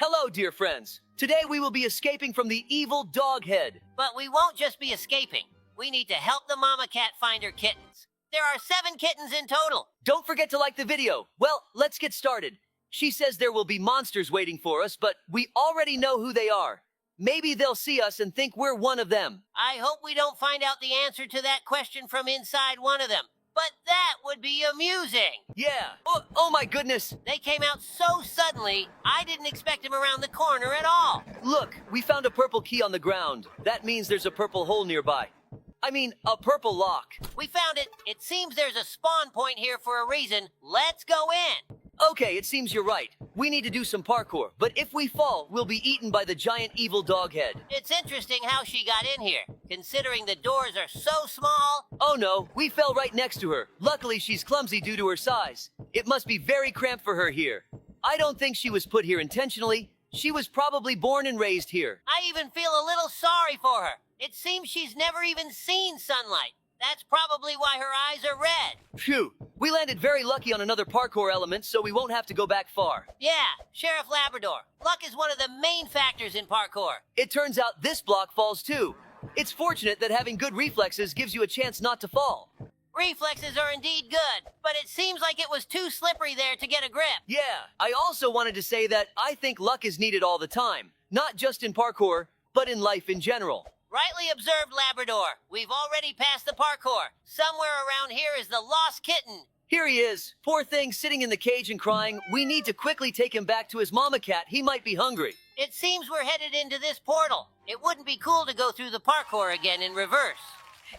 Hello, dear friends. Today we will be escaping from the evil dog head. But we won't just be escaping. We need to help the mama cat find her kittens. There are 7 kittens in total. Don't forget to like the video. Well, let's get started. She says there will be monsters waiting for us, but we already know who they are. Maybe they'll see us and think we're one of them. I hope we don't find out the answer to that question from inside one of them. But that would be amusing. Yeah. Oh my goodness. They came out so suddenly, I didn't expect them around the corner at all. Look, we found a purple key on the ground. That means there's a purple hole nearby. I mean, a purple lock. We found it. It seems there's a spawn point here for a reason. Let's go in. Okay, it seems you're right. We need to do some parkour, but if we fall, we'll be eaten by the giant evil dog head. It's interesting how she got in here, considering the doors are so small. Oh no, we fell right next to her. Luckily, she's clumsy due to her size. It must be very cramped for her here. I don't think she was put here intentionally. She was probably born and raised here. I even feel a little sorry for her. It seems she's never even seen sunlight. That's probably why her eyes are red. Phew, we landed very lucky on another parkour element, so we won't have to go back far. Yeah, Sheriff Labrador. Luck is one of the main factors in parkour. It turns out this block falls too. It's fortunate that having good reflexes gives you a chance not to fall. Reflexes are indeed good, but it seems like it was too slippery there to get a grip. Yeah, I also wanted to say that I think luck is needed all the time. Not just in parkour, but in life in general. Rightly observed, Labrador. We've already passed the parkour. Somewhere around here is the lost kitten. Here he is. Poor thing, sitting in the cage and crying. We need to quickly take him back to his mama cat. He might be hungry. It seems we're headed into this portal. It wouldn't be cool to go through the parkour again in reverse.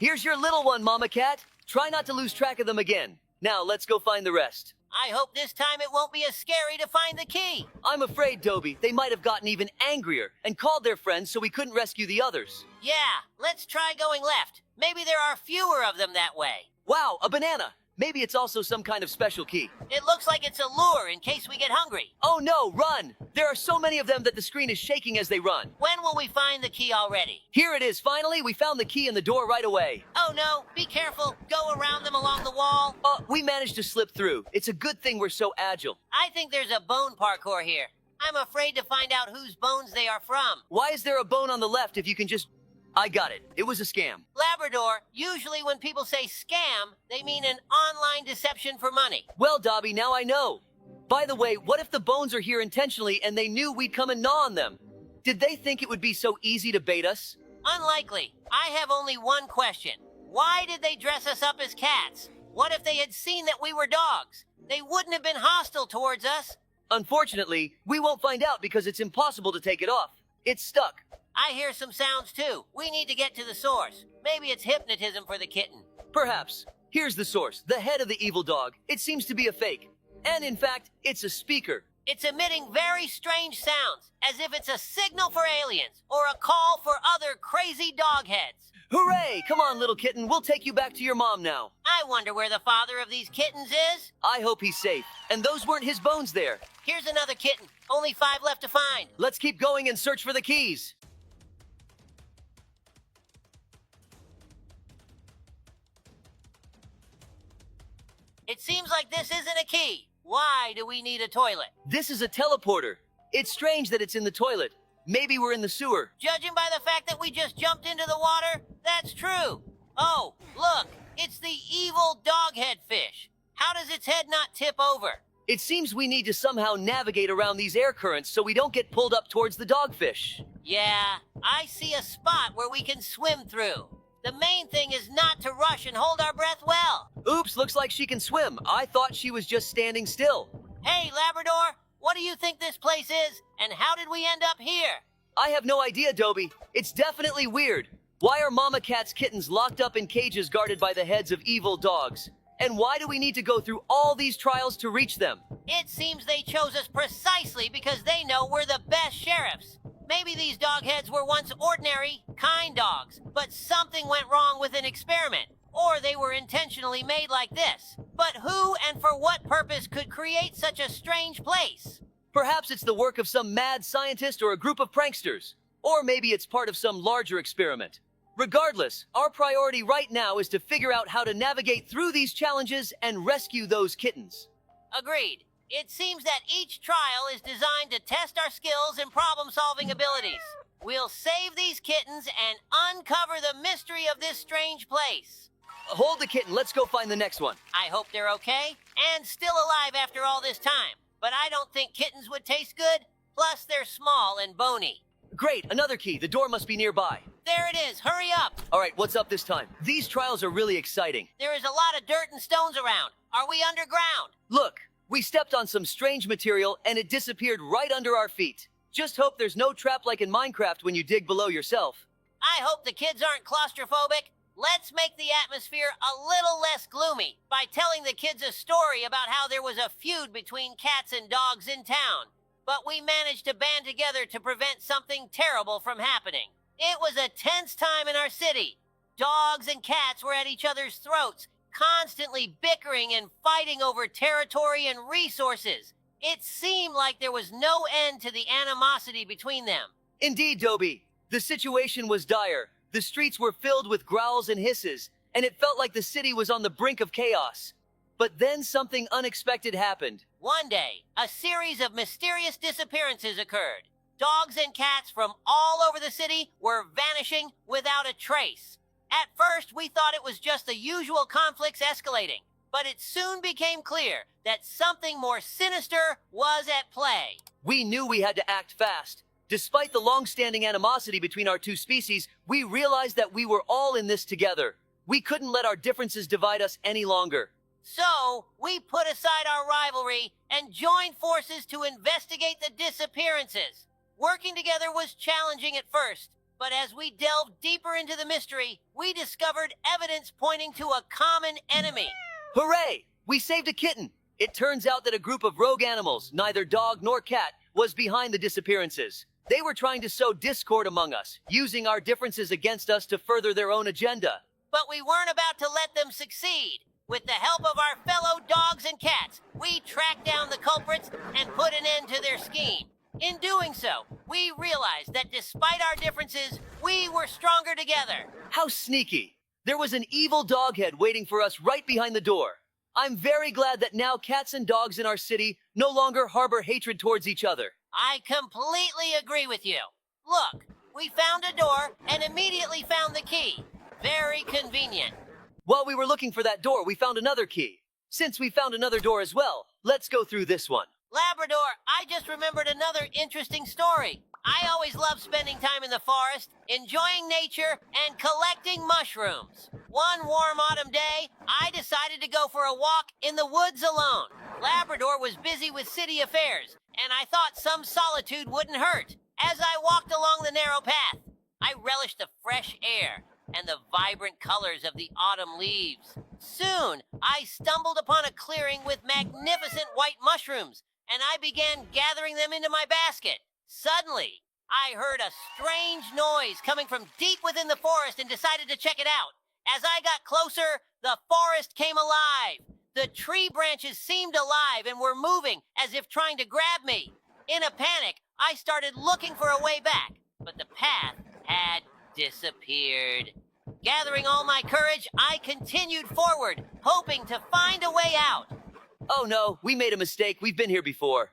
Here's your little one, mama cat. Try not to lose track of them again. Now, let's go find the rest. I hope this time it won't be as scary to find the key. I'm afraid, Dobie, they might have gotten even angrier and called their friends so we couldn't rescue the others. Yeah, let's try going left. Maybe there are fewer of them that way. Wow, a banana. Maybe it's also some kind of special key. It looks like it's a lure in case we get hungry. Oh no, run! There are so many of them that the screen is shaking as they run. When will we find the key already? Here it is, finally. We found the key in the door right away. Oh no, be careful. Go around them along the wall. We managed to slip through. It's a good thing we're so agile. I think there's a bone parkour here. I'm afraid to find out whose bones they are from. Why is there a bone on the left if you can just... I got it. It was a scam. Labrador, usually when people say scam, they mean an online deception for money. Well, Dobie, now I know. By the way, what if the bones are here intentionally and they knew we'd come and gnaw on them? Did they think it would be so easy to bait us? Unlikely. I have only one question. Why did they dress us up as cats? What if they had seen that we were dogs? They wouldn't have been hostile towards us. Unfortunately, we won't find out because it's impossible to take it off. It's stuck. I hear some sounds too. We need to get to the source. Maybe it's hypnotism for the kitten. Perhaps. Here's the source, the head of the evil dog. It seems to be a fake. And in fact, it's a speaker. It's emitting very strange sounds, as if it's a signal for aliens, or a call for other crazy dog heads. Hooray! Come on, little kitten. We'll take you back to your mom now. I wonder where the father of these kittens is. I hope he's safe. And those weren't his bones there. Here's another kitten. Only 5 left to find. Let's keep going and search for the keys. It seems like this isn't a key. Why do we need a toilet? This is a teleporter. It's strange that it's in the toilet. Maybe we're in the sewer. Judging by the fact that we just jumped into the water, that's true. Oh, look, it's the evil doghead fish. How does its head not tip over? It seems we need to somehow navigate around these air currents so we don't get pulled up towards the dogfish. Yeah, I see a spot where we can swim through. The main thing is not to rush and hold our breath well. Oops, looks like she can swim. I thought she was just standing still. Hey, Labrador, what do you think this place is, and how did we end up here? I have no idea, Dobie. It's definitely weird. Why are mama cat's kittens locked up in cages guarded by the heads of evil dogs? And why do we need to go through all these trials to reach them? It seems they chose us precisely because they know we're the best sheriffs. Maybe these dogheads were once ordinary, kind dogs, but something went wrong with an experiment. Or they were intentionally made like this. But who and for what purpose could create such a strange place? Perhaps it's the work of some mad scientist or a group of pranksters. Or maybe it's part of some larger experiment. Regardless, our priority right now is to figure out how to navigate through these challenges and rescue those kittens. Agreed. It seems that each trial is designed to test our skills and problem-solving abilities. We'll save these kittens and uncover the mystery of this strange place. Hold the kitten, let's go find the next one. I hope they're okay and still alive after all this time. But I don't think kittens would taste good. Plus, they're small and bony. Great, another key. The door must be nearby. There it is. Hurry up. All right, what's up this time? These trials are really exciting. There is a lot of dirt and stones around. Are we underground? Look, we stepped on some strange material and it disappeared right under our feet. Just hope there's no trap like in Minecraft when you dig below yourself. I hope the kids aren't claustrophobic. Let's make the atmosphere a little less gloomy by telling the kids a story about how there was a feud between cats and dogs in town. But we managed to band together to prevent something terrible from happening. It was a tense time in our city. Dogs and cats were at each other's throats, constantly bickering and fighting over territory and resources. It seemed like there was no end to the animosity between them. Indeed, Dobie. The situation was dire. The streets were filled with growls and hisses, and it felt like the city was on the brink of chaos. But then something unexpected happened. One day, a series of mysterious disappearances occurred. Dogs and cats from all over the city were vanishing without a trace. At first, we thought it was just the usual conflicts escalating, but it soon became clear that something more sinister was at play. We knew we had to act fast. Despite the long-standing animosity between our two species, we realized that we were all in this together. We couldn't let our differences divide us any longer. So, we put aside our rivalry and joined forces to investigate the disappearances. Working together was challenging at first, but as we delved deeper into the mystery, we discovered evidence pointing to a common enemy. Hooray! We saved a kitten! It turns out that a group of rogue animals, neither dog nor cat, was behind the disappearances. They were trying to sow discord among us, using our differences against us to further their own agenda. But we weren't about to let them succeed. With the help of our fellow dogs and cats, we tracked down the culprits and put an end to their scheme. In doing so, we realized that despite our differences, we were stronger together. How sneaky! There was an evil doghead waiting for us right behind the door. I'm very glad that now cats and dogs in our city no longer harbor hatred towards each other. I completely agree with you. Look, we found a door and immediately found the key. Very convenient. While we were looking for that door, we found another key. Since we found another door as well, let's go through this one. Labrador, I just remembered another interesting story. I always love spending time in the forest, enjoying nature, and collecting mushrooms. One warm autumn day, I decided to go for a walk in the woods alone. Labrador was busy with city affairs, and I thought some solitude wouldn't hurt. As I walked along the narrow path, I relished the fresh air and the vibrant colors of the autumn leaves. Soon, I stumbled upon a clearing with magnificent white mushrooms, and I began gathering them into my basket. Suddenly, I heard a strange noise coming from deep within the forest and decided to check it out. As I got closer, the forest came alive. The tree branches seemed alive and were moving as if trying to grab me. In a panic, I started looking for a way back, but the path had disappeared. Gathering all my courage, I continued forward, hoping to find a way out. Oh no, we made a mistake. We've been here before.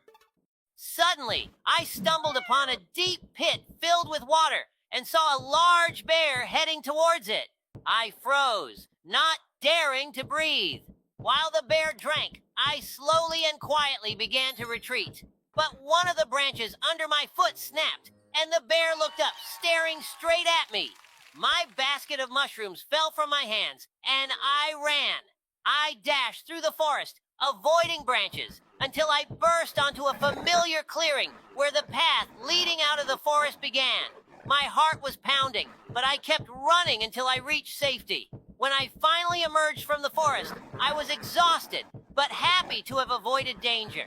Suddenly, I stumbled upon a deep pit filled with water and saw a large bear heading towards it. I froze, not daring to breathe. While the bear drank, I slowly and quietly began to retreat. But one of the branches under my foot snapped, and the bear looked up, staring straight at me. My basket of mushrooms fell from my hands, and I ran. I dashed through the forest, avoiding branches, until I burst onto a familiar clearing where the path leading out of the forest began. My heart was pounding, but I kept running until I reached safety. When I finally emerged from the forest, I was exhausted, but happy to have avoided danger.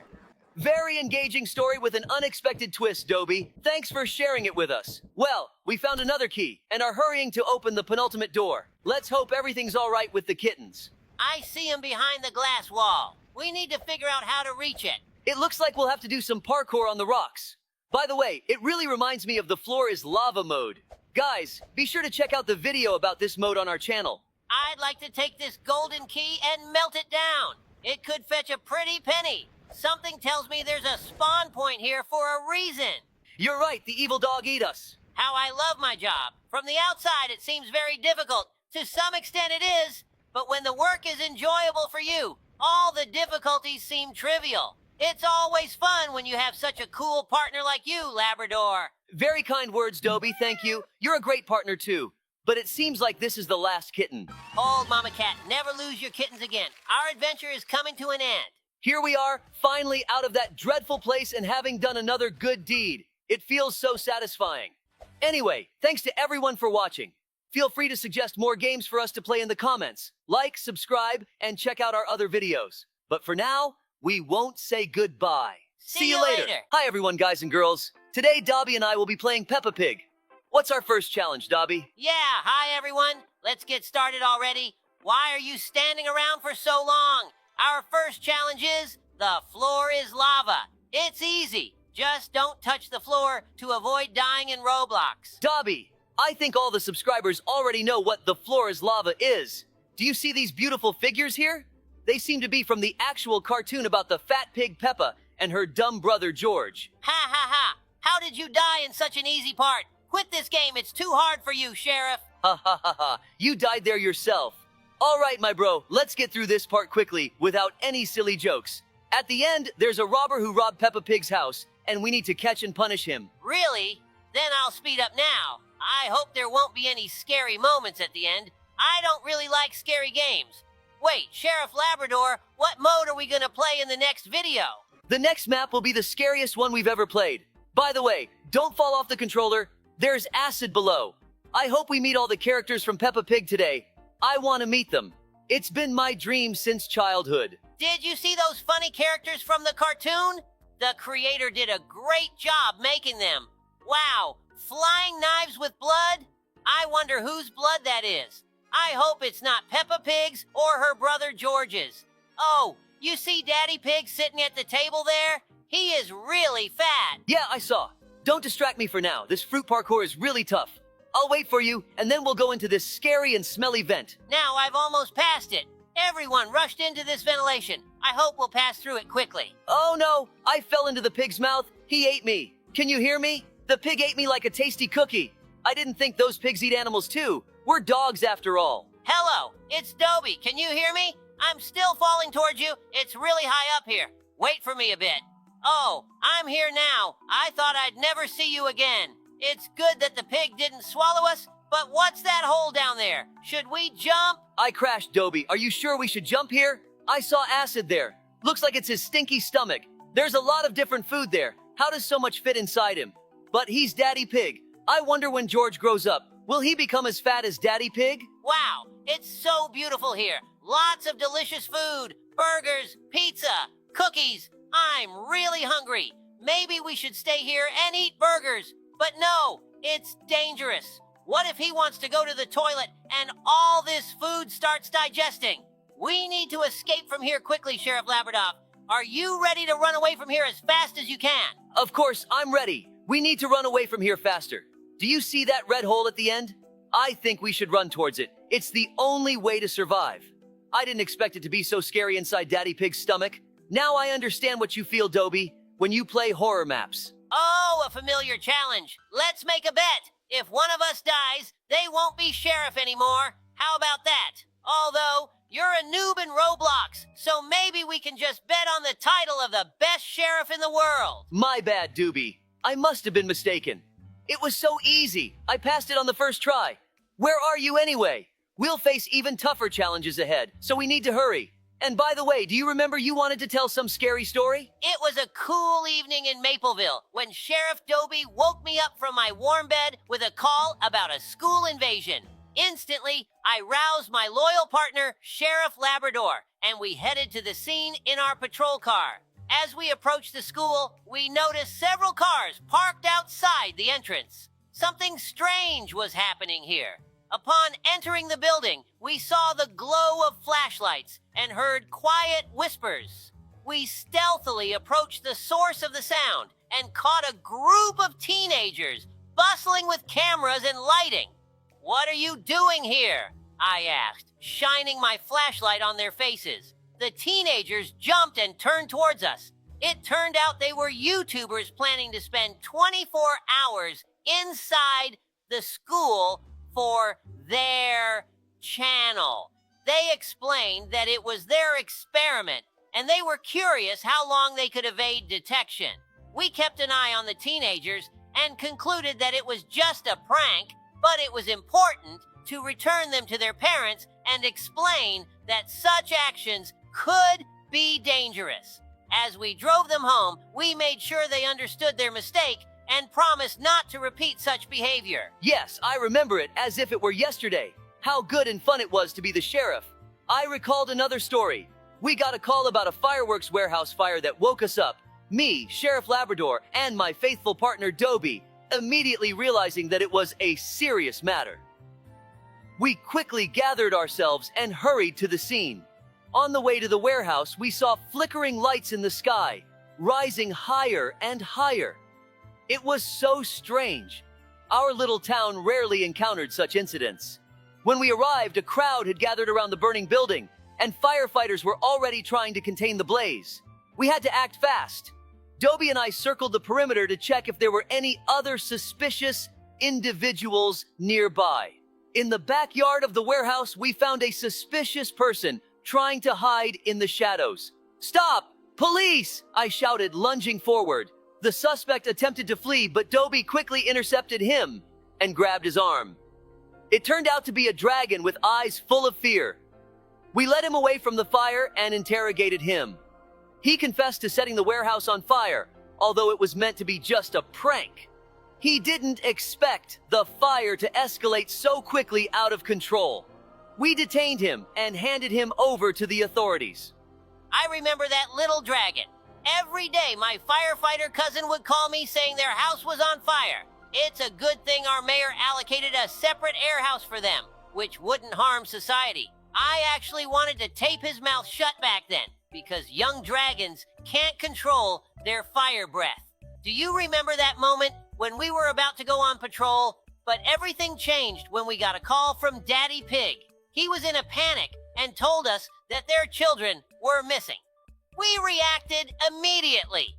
Very engaging story with an unexpected twist, Dobie. Thanks for sharing it with us. Well, we found another key and are hurrying to open the penultimate door. Let's hope everything's all right with the kittens. I see him behind the glass wall. We need to figure out how to reach it. It looks like we'll have to do some parkour on the rocks. By the way, it really reminds me of the floor is lava mode. Guys, be sure to check out the video about this mode on our channel. I'd like to take this golden key and melt it down. It could fetch a pretty penny. Something tells me there's a spawn point here for a reason. You're right, the evil dog ate us. How I love my job. From the outside, it seems very difficult. To some extent, it is. But when the work is enjoyable for you, all the difficulties seem trivial. It's always fun when you have such a cool partner like you, Labrador. Very kind words, Dobie, thank you. You're a great partner, too. But it seems like this is the last kitten. Old Mama Cat, never lose your kittens again. Our adventure is coming to an end. Here we are, finally out of that dreadful place and having done another good deed. It feels so satisfying. Anyway, thanks to everyone for watching. Feel free to suggest more games for us to play in the comments. Like, subscribe, and check out our other videos. But for now, we won't say goodbye. See you later. Hi everyone, guys and girls. Today, Dobie and I will be playing Peppa Pig. What's our first challenge, Dobie? Yeah, hi everyone. Let's get started already. Why are you standing around for so long? Our first challenge is, the floor is lava. It's easy. Just don't touch the floor to avoid dying in Roblox. Dobie, I think all the subscribers already know what the floor is lava is. Do you see these beautiful figures here? They seem to be from the actual cartoon about the fat pig Peppa and her dumb brother George. Ha ha ha. How did you die in such an easy part? Quit this game. It's too hard for you, Sheriff. Ha ha ha ha. You died there yourself. All right, my bro, let's get through this part quickly without any silly jokes. At the end, there's a robber who robbed Peppa Pig's house, and we need to catch and punish him. Really? Then I'll speed up now. I hope there won't be any scary moments at the end. I don't really like scary games. Wait, Sheriff Labrador, what mode are we gonna play in the next video? The next map will be the scariest one we've ever played. By the way, don't fall off the controller. There's acid below. I hope we meet all the characters from Peppa Pig today. I want to meet them. It's been my dream since childhood. Did you see those funny characters from the cartoon? The creator did a great job making them. Wow, flying knives with blood? I wonder whose blood that is. I hope it's not Peppa Pig's or her brother George's. Oh, you see Daddy Pig sitting at the table there? He is really fat. Yeah, I saw. Don't distract me for now. This fruit parkour is really tough. I'll wait for you, and then we'll go into this scary and smelly vent. Now I've almost passed it. Everyone rushed into this ventilation. I hope we'll pass through it quickly. Oh no, I fell into the pig's mouth. He ate me. Can you hear me? The pig ate me like a tasty cookie. I didn't think those pigs eat animals too. We're dogs after all. Hello, it's Dobie. Can you hear me? I'm still falling towards you. It's really high up here. Wait for me a bit. Oh, I'm here now. I thought I'd never see you again. It's good that the pig didn't swallow us, but what's that hole down there? Should we jump? I crashed, Dobie. Are you sure we should jump here? I saw acid there. Looks like it's his stinky stomach. There's a lot of different food there. How does so much fit inside him? But he's Daddy Pig. I wonder when George grows up, will he become as fat as Daddy Pig? Wow, it's so beautiful here. Lots of delicious food, burgers, pizza, cookies. I'm really hungry. Maybe we should stay here and eat burgers. But no, it's dangerous. What if he wants to go to the toilet and all this food starts digesting? We need to escape from here quickly, Sheriff Labrador. Are you ready to run away from here as fast as you can? Of course, I'm ready. We need to run away from here faster. Do you see that red hole at the end? I think we should run towards it. It's the only way to survive. I didn't expect it to be so scary inside Daddy Pig's stomach. Now I understand what you feel, Dobie, when you play horror maps. Oh, a familiar challenge. Let's make a bet. If one of us dies, they won't be sheriff anymore. How about that? Although, you're a noob in Roblox, so maybe we can just bet on the title of the best sheriff in the world. My bad, Dobie. I must have been mistaken. It was so easy. I passed it on the first try. Where are you anyway? We'll face even tougher challenges ahead, so we need to hurry. And by the way, do you remember you wanted to tell some scary story? It was a cool evening in Mapleville when Sheriff Dobie woke me up from my warm bed with a call about a school invasion. Instantly, I roused my loyal partner, Sheriff Labrador, and we headed to the scene in our patrol car. As we approached the school, we noticed several cars parked outside the entrance. Something strange was happening here. Upon entering the building, we saw the glow of flashlights and heard quiet whispers. We stealthily approached the source of the sound and caught a group of teenagers bustling with cameras and lighting. "What are you doing here?" I asked, shining my flashlight on their faces. The teenagers jumped and turned towards us. It turned out they were YouTubers planning to spend 24 hours inside the school for their channel. They explained that it was their experiment, and they were curious how long they could evade detection. We kept an eye on the teenagers and concluded that it was just a prank, but it was important to return them to their parents and explain that such actions could be dangerous. As we drove them home, we made sure they understood their mistake and promised not to repeat such behavior. Yes, I remember it as if it were yesterday. How good and fun it was to be the sheriff. I recalled another story. We got a call about a fireworks warehouse fire that woke us up. Me, Sheriff Labrador, and my faithful partner Dobie, immediately realizing that it was a serious matter. We quickly gathered ourselves and hurried to the scene. On the way to the warehouse, we saw flickering lights in the sky, rising higher and higher. It was so strange. Our little town rarely encountered such incidents. When we arrived, a crowd had gathered around the burning building, and firefighters were already trying to contain the blaze. We had to act fast. Dobie and I circled the perimeter to check if there were any other suspicious individuals nearby. In the backyard of the warehouse, we found a suspicious person trying to hide in the shadows. "Stop! Police!" I shouted, lunging forward. The suspect attempted to flee, but Dobie quickly intercepted him and grabbed his arm. It turned out to be a dragon with eyes full of fear. We led him away from the fire and interrogated him. He confessed to setting the warehouse on fire, although it was meant to be just a prank. He didn't expect the fire to escalate so quickly out of control. We detained him and handed him over to the authorities. I remember that little dragon. Every day, my firefighter cousin would call me saying their house was on fire. It's a good thing our mayor allocated a separate air house for them, which wouldn't harm society. I actually wanted to tape his mouth shut back then, because young dragons can't control their fire breath. Do you remember that moment when we were about to go on patrol, but everything changed when we got a call from Daddy Pig? He was in a panic and told us that their children were missing. We reacted immediately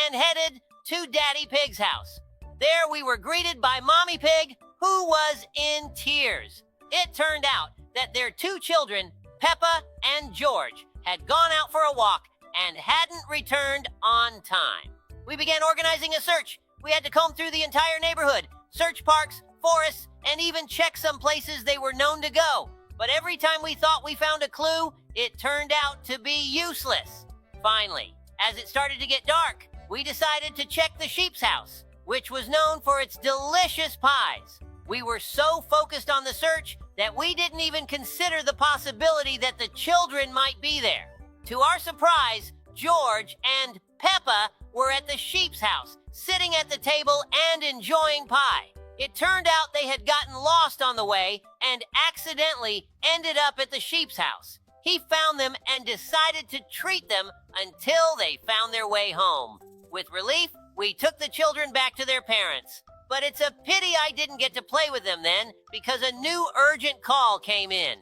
and headed to Daddy Pig's house. There we were greeted by Mommy Pig, who was in tears. It turned out that their two children, Peppa and George, had gone out for a walk and hadn't returned on time. We began organizing a search. We had to comb through the entire neighborhood, search parks, forests, and even check some places they were known to go. But every time we thought we found a clue, it turned out to be useless. Finally, as it started to get dark, we decided to check the sheep's house, which was known for its delicious pies. We were so focused on the search that we didn't even consider the possibility that the children might be there. To our surprise, George and Peppa were at the sheep's house, sitting at the table and enjoying pie. It turned out they had gotten lost on the way and accidentally ended up at the sheep's house. He found them and decided to treat them until they found their way home. With relief, we took the children back to their parents. But it's a pity I didn't get to play with them then, because a new urgent call came in.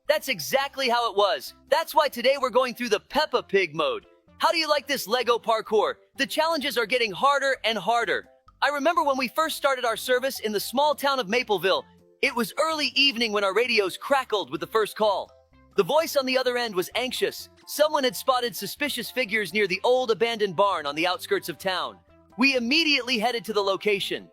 That's exactly how it was. That's why today we're going through the Peppa Pig mode. How do you like this Lego parkour? The challenges are getting harder and harder. I remember when we first started our service in the small town of Mapleville. It was early evening when our radios crackled with the first call. The voice on the other end was anxious. Someone had spotted suspicious figures near the old abandoned barn on the outskirts of town. We immediately headed to the location.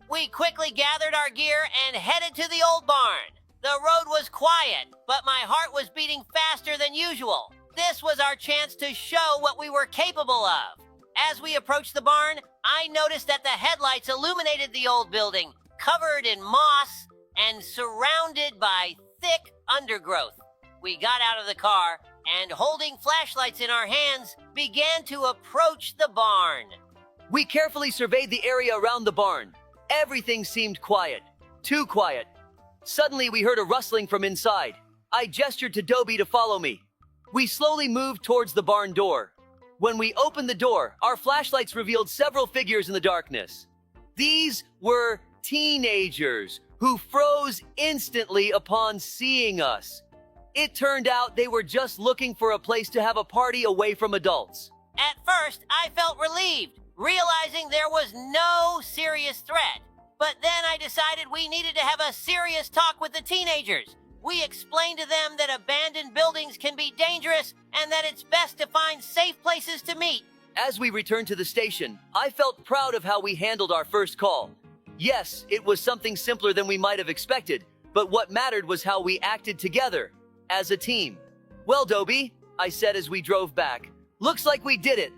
We quickly gathered our gear and headed to the old barn. The road was quiet, but my heart was beating faster than usual. This was our chance to show what we were capable of. As we approached the barn, I noticed that the headlights illuminated the old building, covered in moss and surrounded by thick undergrowth. We got out of the car and, holding flashlights in our hands, began to approach the barn. We carefully surveyed the area around the barn. Everything seemed quiet. Too quiet. Suddenly, we heard a rustling from inside. I gestured to Dobie to follow me. We slowly moved towards the barn door. When we opened the door, our flashlights revealed several figures in the darkness. These were teenagers who froze instantly upon seeing us. It turned out they were just looking for a place to have a party away from adults. At first, I felt relieved, realizing there was no serious threat. But then I decided we needed to have a serious talk with the teenagers. We explained to them that abandoned buildings can be dangerous and that it's best to find safe places to meet. As we returned to the station, I felt proud of how we handled our first call. Yes, it was something simpler than we might have expected, but what mattered was how we acted together, as a team. Well, Dobie, I said as we drove back, looks like we did it.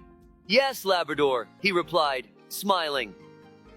Yes, Labrador, he replied, smiling.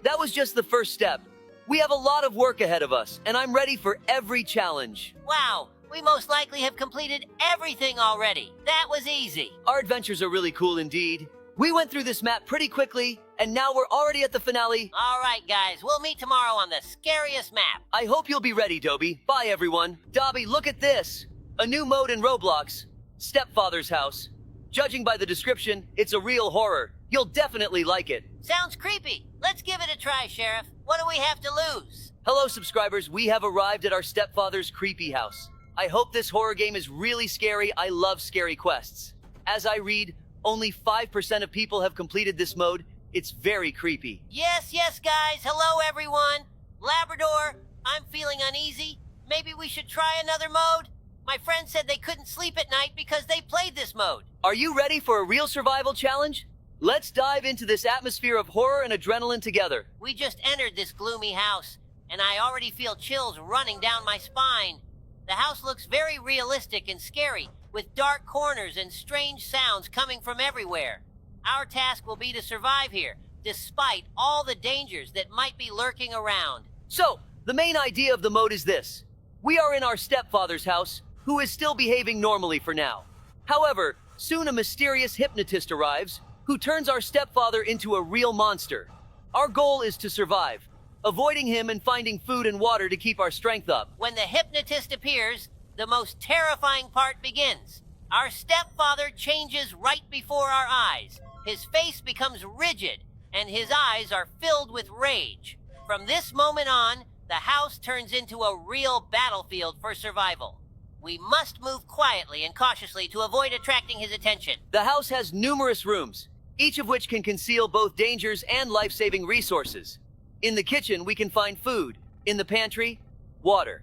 That was just the first step. We have a lot of work ahead of us, and I'm ready for every challenge. Wow, we most likely have completed everything already. That was easy. Our adventures are really cool indeed. We went through this map pretty quickly, and now we're already at the finale. All right, guys, we'll meet tomorrow on the scariest map. I hope you'll be ready, Dobie. Bye, everyone. Dobie, look at this. A new mode in Roblox. Stepfather's house. Judging by the description, it's a real horror. You'll definitely like it. Sounds creepy. Let's give it a try, Sheriff. What do we have to lose? Hello, subscribers. We have arrived at our stepfather's creepy house. I hope this horror game is really scary. I love scary quests. As I read, only 5% of people have completed this mode. It's very creepy. Yes, guys. Hello, everyone. Labrador, I'm feeling uneasy. Maybe we should try another mode? My friend said they couldn't sleep at night because they played this mode. Are you ready for a real survival challenge? Let's dive into this atmosphere of horror and adrenaline together. We just entered this gloomy house, and I already feel chills running down my spine. The house looks very realistic and scary, with dark corners and strange sounds coming from everywhere. Our task will be to survive here, despite all the dangers that might be lurking around. So, the main idea of the mode is this. We are in our stepfather's house, who is still behaving normally for now. However, soon a mysterious hypnotist arrives, who turns our stepfather into a real monster. Our goal is to survive, avoiding him and finding food and water to keep our strength up. When the hypnotist appears, the most terrifying part begins. Our stepfather changes right before our eyes. His face becomes rigid, and his eyes are filled with rage. From this moment on, the house turns into a real battlefield for survival. We must move quietly and cautiously to avoid attracting his attention. The house has numerous rooms, each of which can conceal both dangers and life-saving resources. In the kitchen, we can find food. In the pantry, water.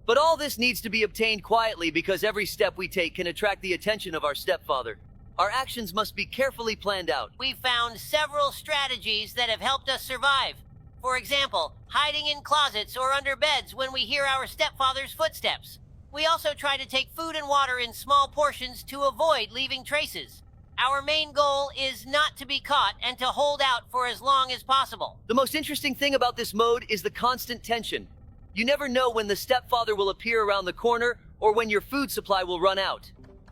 But all this needs to be obtained quietly because every step we take can attract the attention of our stepfather. Our actions must be carefully planned out. We found several strategies that have helped us survive. For example, hiding in closets or under beds when we hear our stepfather's footsteps. We also try to take food and water in small portions to avoid leaving traces. Our main goal is not to be caught and to hold out for as long as possible. The most interesting thing about this mode is the constant tension. You never know when the stepfather will appear around the corner or when your food supply will run out.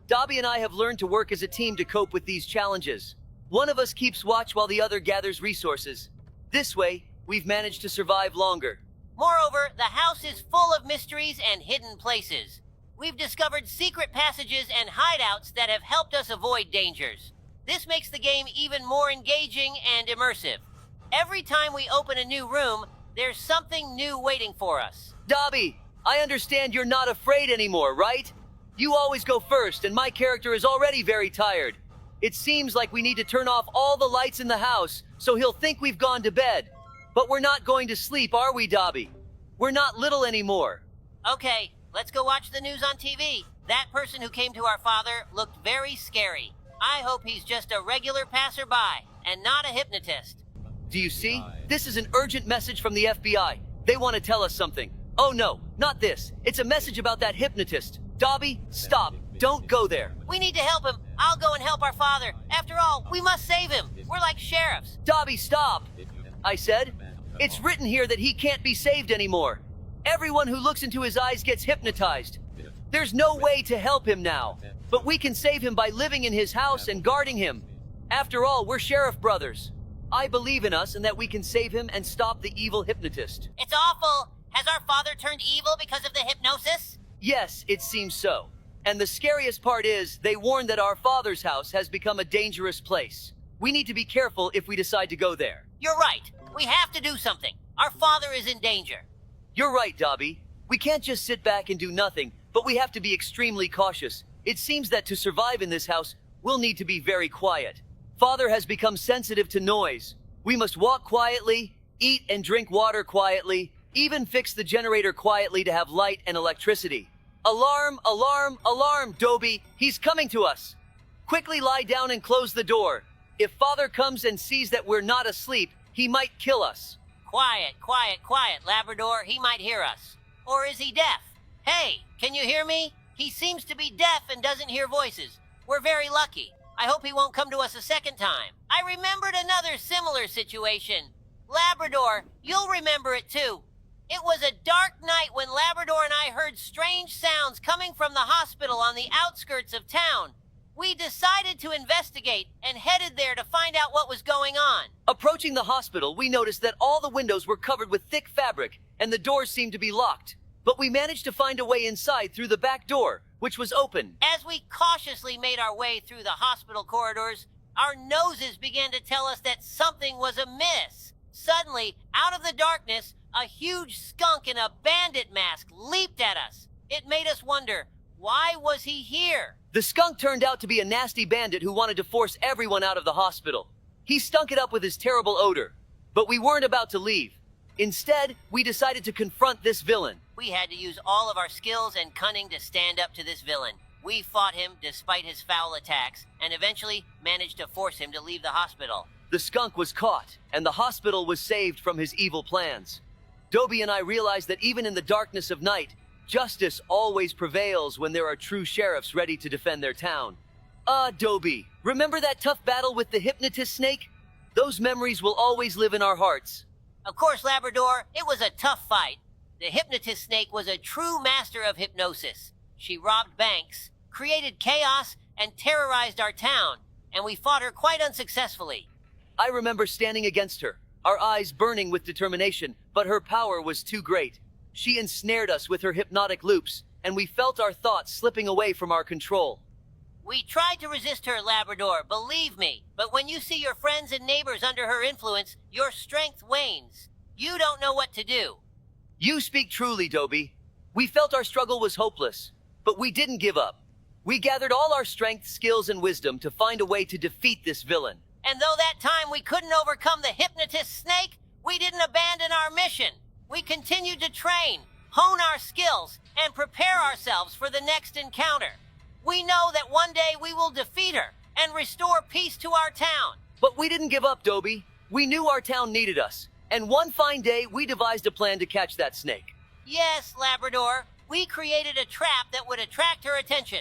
Dobie and I have learned to work as a team to cope with these challenges. One of us keeps watch while the other gathers resources. This way, we've managed to survive longer. Moreover, the house is full of mysteries and hidden places. We've discovered secret passages and hideouts that have helped us avoid dangers. This makes the game even more engaging and immersive. Every time we open a new room, there's something new waiting for us. Dobie, I understand you're not afraid anymore, right? You always go first, and my character is already very tired. It seems like we need to turn off all the lights in the house so he'll think we've gone to bed. But we're not going to sleep, are we, Dobie? We're not little anymore. Okay, let's go watch the news on TV. That person who came to our father looked very scary. I hope he's just a regular passerby and not a hypnotist. Do you see? This is an urgent message from the FBI. They want to tell us something. Oh no, not this. It's a message about that hypnotist. Dobie, stop. Don't go there. We need to help him. I'll go and help our father. After all, we must save him. We're like sheriffs. Dobie, stop. I said. It's written here that he can't be saved anymore. Everyone who looks into his eyes gets hypnotized. There's no way to help him now. But we can save him by living in his house and guarding him. After all, we're sheriff brothers. I believe in us and that we can save him and stop the evil hypnotist. It's awful. Has our father turned evil because of the hypnosis? Yes, it seems so. And the scariest part is, they warn that our father's house has become a dangerous place. We need to be careful if we decide to go there. You're right. We have to do something. Our father is in danger. You're right, Dobie. We can't just sit back and do nothing, but we have to be extremely cautious. It seems that to survive in this house, we'll need to be very quiet. Father has become sensitive to noise. We must walk quietly, eat and drink water quietly, even fix the generator quietly to have light and electricity. Alarm, alarm, alarm, Dobie, he's coming to us. Quickly lie down and close the door. If Father comes and sees that we're not asleep, he might kill us. Quiet, quiet, quiet, Labrador. He might hear us. Or is he deaf? Hey, can you hear me? He seems to be deaf and doesn't hear voices. We're very lucky. I hope he won't come to us a second time. I remembered another similar situation. Labrador, you'll remember it too. It was a dark night when Labrador and I heard strange sounds coming from the hospital on the outskirts of town. We decided to investigate and headed there to find out what was going on. Approaching the hospital, we noticed that all the windows were covered with thick fabric and the doors seemed to be locked. But we managed to find a way inside through the back door, which was open. As we cautiously made our way through the hospital corridors, our noses began to tell us that something was amiss. Suddenly, out of the darkness, a huge skunk in a bandit mask leaped at us. It made us wonder, why was he here? The skunk turned out to be a nasty bandit who wanted to force everyone out of the hospital. He stunk it up with his terrible odor. But we weren't about to leave. Instead, we decided to confront this villain. We had to use all of our skills and cunning to stand up to this villain. We fought him despite his foul attacks, and eventually managed to force him to leave the hospital. The skunk was caught, and the hospital was saved from his evil plans. Dobie and I realized that even in the darkness of night, justice always prevails when there are true sheriffs ready to defend their town. Dobie, remember that tough battle with the hypnotist snake? Those memories will always live in our hearts. Of course, Labrador, it was a tough fight. The hypnotist snake was a true master of hypnosis. She robbed banks, created chaos, and terrorized our town, and we fought her quite unsuccessfully. I remember standing against her, our eyes burning with determination, but her power was too great. She ensnared us with her hypnotic loops, and we felt our thoughts slipping away from our control. We tried to resist her, Labrador, believe me, but when you see your friends and neighbors under her influence, your strength wanes. You don't know what to do. You speak truly, Dobie. We felt our struggle was hopeless, but we didn't give up. We gathered all our strength, skills, and wisdom to find a way to defeat this villain. And though that time we couldn't overcome the hypnotist snake, we didn't abandon our mission. We continued to train, hone our skills, and prepare ourselves for the next encounter. We know that one day we will defeat her and restore peace to our town. But we didn't give up, Dobie. We knew our town needed us, and one fine day we devised a plan to catch that snake. Yes, Labrador, we created a trap that would attract her attention.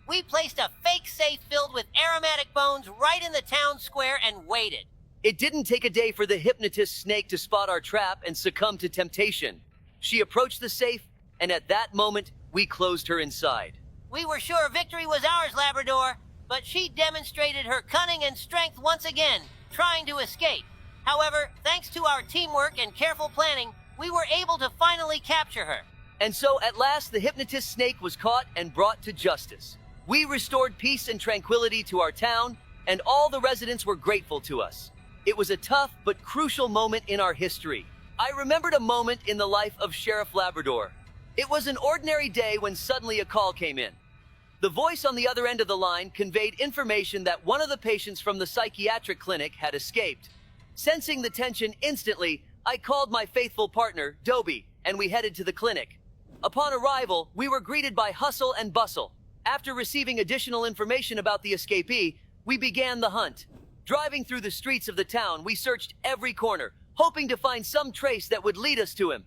We placed a fake safe filled with aromatic bones right in the town square and waited. It didn't take a day for the hypnotist snake to spot our trap and succumb to temptation. She approached the safe, and at that moment, we closed her inside. We were sure victory was ours, Labrador, but she demonstrated her cunning and strength once again, trying to escape. However, thanks to our teamwork and careful planning, we were able to finally capture her. And so, at last, the hypnotist snake was caught and brought to justice. We restored peace and tranquility to our town, and all the residents were grateful to us. It was a tough but crucial moment in our history. I remembered a moment in the life of Sheriff Labrador. It was an ordinary day when suddenly a call came in. The voice on the other end of the line conveyed information that one of the patients from the psychiatric clinic had escaped. Sensing the tension instantly, I called my faithful partner, Dobie, and we headed to the clinic. Upon arrival, we were greeted by hustle and bustle. After receiving additional information about the escapee, we began the hunt. Driving through the streets of the town, we searched every corner, hoping to find some trace that would lead us to him.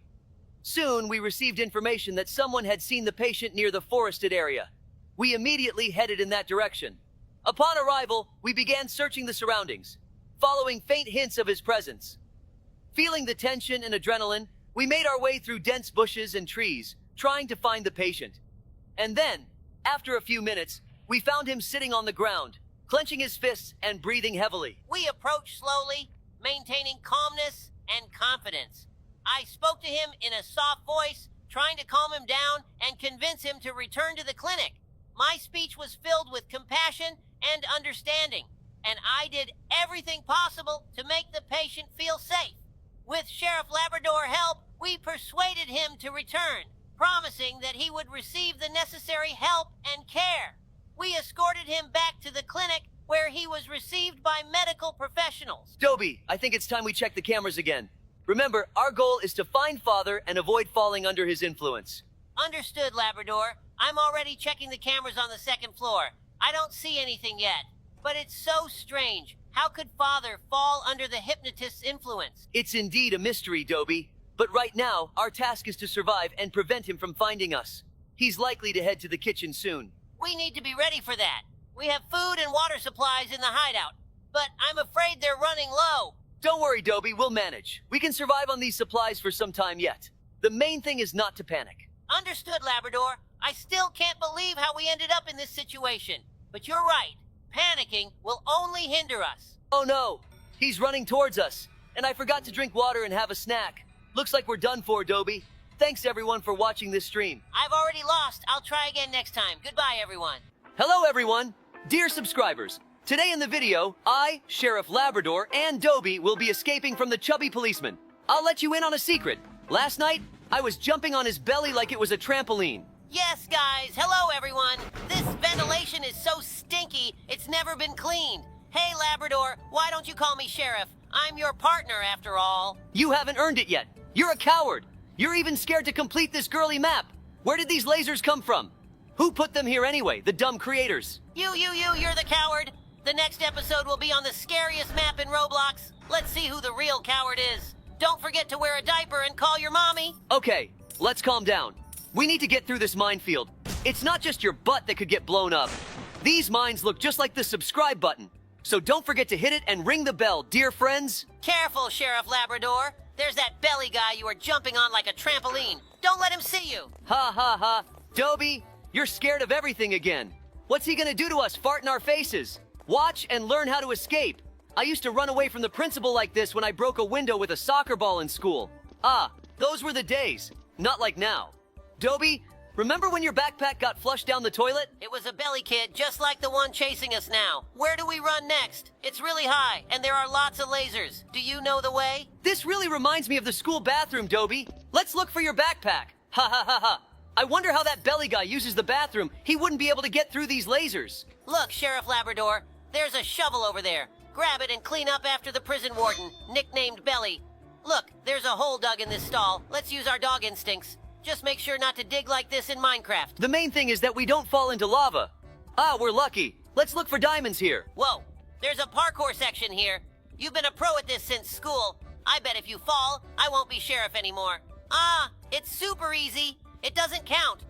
Soon, we received information that someone had seen the patient near the forested area. We immediately headed in that direction. Upon arrival, we began searching the surroundings, following faint hints of his presence. Feeling the tension and adrenaline, we made our way through dense bushes and trees, trying to find the patient. And then, after a few minutes, we found him sitting on the ground, clenching his fists and breathing heavily. We approached slowly, maintaining calmness and confidence. I spoke to him in a soft voice, trying to calm him down and convince him to return to the clinic. My speech was filled with compassion and understanding, and I did everything possible to make the patient feel safe. With Sheriff Labrador's help, we persuaded him to return, promising that he would receive the necessary help and care. We escorted him back to the clinic, where he was received by medical professionals. Dobie, I think it's time we check the cameras again. Remember, our goal is to find Father and avoid falling under his influence. Understood, Labrador. I'm already checking the cameras on the second floor. I don't see anything yet. But it's so strange. How could Father fall under the hypnotist's influence? It's indeed a mystery, Dobie. But right now, our task is to survive and prevent him from finding us. He's likely to head to the kitchen soon. We need to be ready for that. We have food and water supplies in the hideout, but I'm afraid they're running low. Don't worry, Dobie, we'll manage. We can survive on these supplies for some time yet. The main thing is not to panic. Understood, Labrador. I still can't believe how we ended up in this situation. But you're right. Panicking will only hinder us. Oh no! He's running towards us. And I forgot to drink water and have a snack. Looks like we're done for, Dobie. Thanks everyone for watching this stream. I've already lost. I'll try again next time. Goodbye, everyone. Hello everyone! Dear subscribers, today in the video, I, Sheriff Labrador, and Dobie will be escaping from the chubby policeman. I'll let you in on a secret. Last night, I was jumping on his belly like it was a trampoline. Yes, guys. Hello, everyone. This ventilation is so stinky, it's never been cleaned. Hey, Labrador, why don't you call me Sheriff? I'm your partner, after all. You haven't earned it yet. You're a coward. You're even scared to complete this girly map. Where did these lasers come from? Who put them here anyway, the dumb creators? You're the coward. The next episode will be on the scariest map in Roblox. Let's see who the real coward is. Don't forget to wear a diaper and call your mommy. Okay, let's calm down. We need to get through this minefield. It's not just your butt that could get blown up. These mines look just like the subscribe button. So don't forget to hit it and ring the bell, dear friends. Careful, Sheriff Labrador. There's that belly guy you are jumping on like a trampoline. Don't let him see you. Ha ha ha. Dobie, you're scared of everything again. What's he gonna do to us, fart in our faces? Watch and learn how to escape. I used to run away from the principal like this when I broke a window with a soccer ball in school. Ah, those were the days. Not like now. Dobie, remember when your backpack got flushed down the toilet? It was a belly kid just like the one chasing us now. Where do we run next? It's really high, and there are lots of lasers. Do you know the way? This really reminds me of the school bathroom, Dobie. Let's look for your backpack. Ha ha ha ha. I wonder how that belly guy uses the bathroom. He wouldn't be able to get through these lasers. Look, Sheriff Labrador, there's a shovel over there. Grab it and clean up after the prison warden, nicknamed Belly. Look, there's a hole dug in this stall. Let's use our dog instincts. Just make sure not to dig like this in Minecraft. The main thing is that we don't fall into lava. Ah, we're lucky. Let's look for diamonds here. Whoa, there's a parkour section here. You've been a pro at this since school. I bet if you fall, I won't be sheriff anymore. Ah, it's super easy. It doesn't count.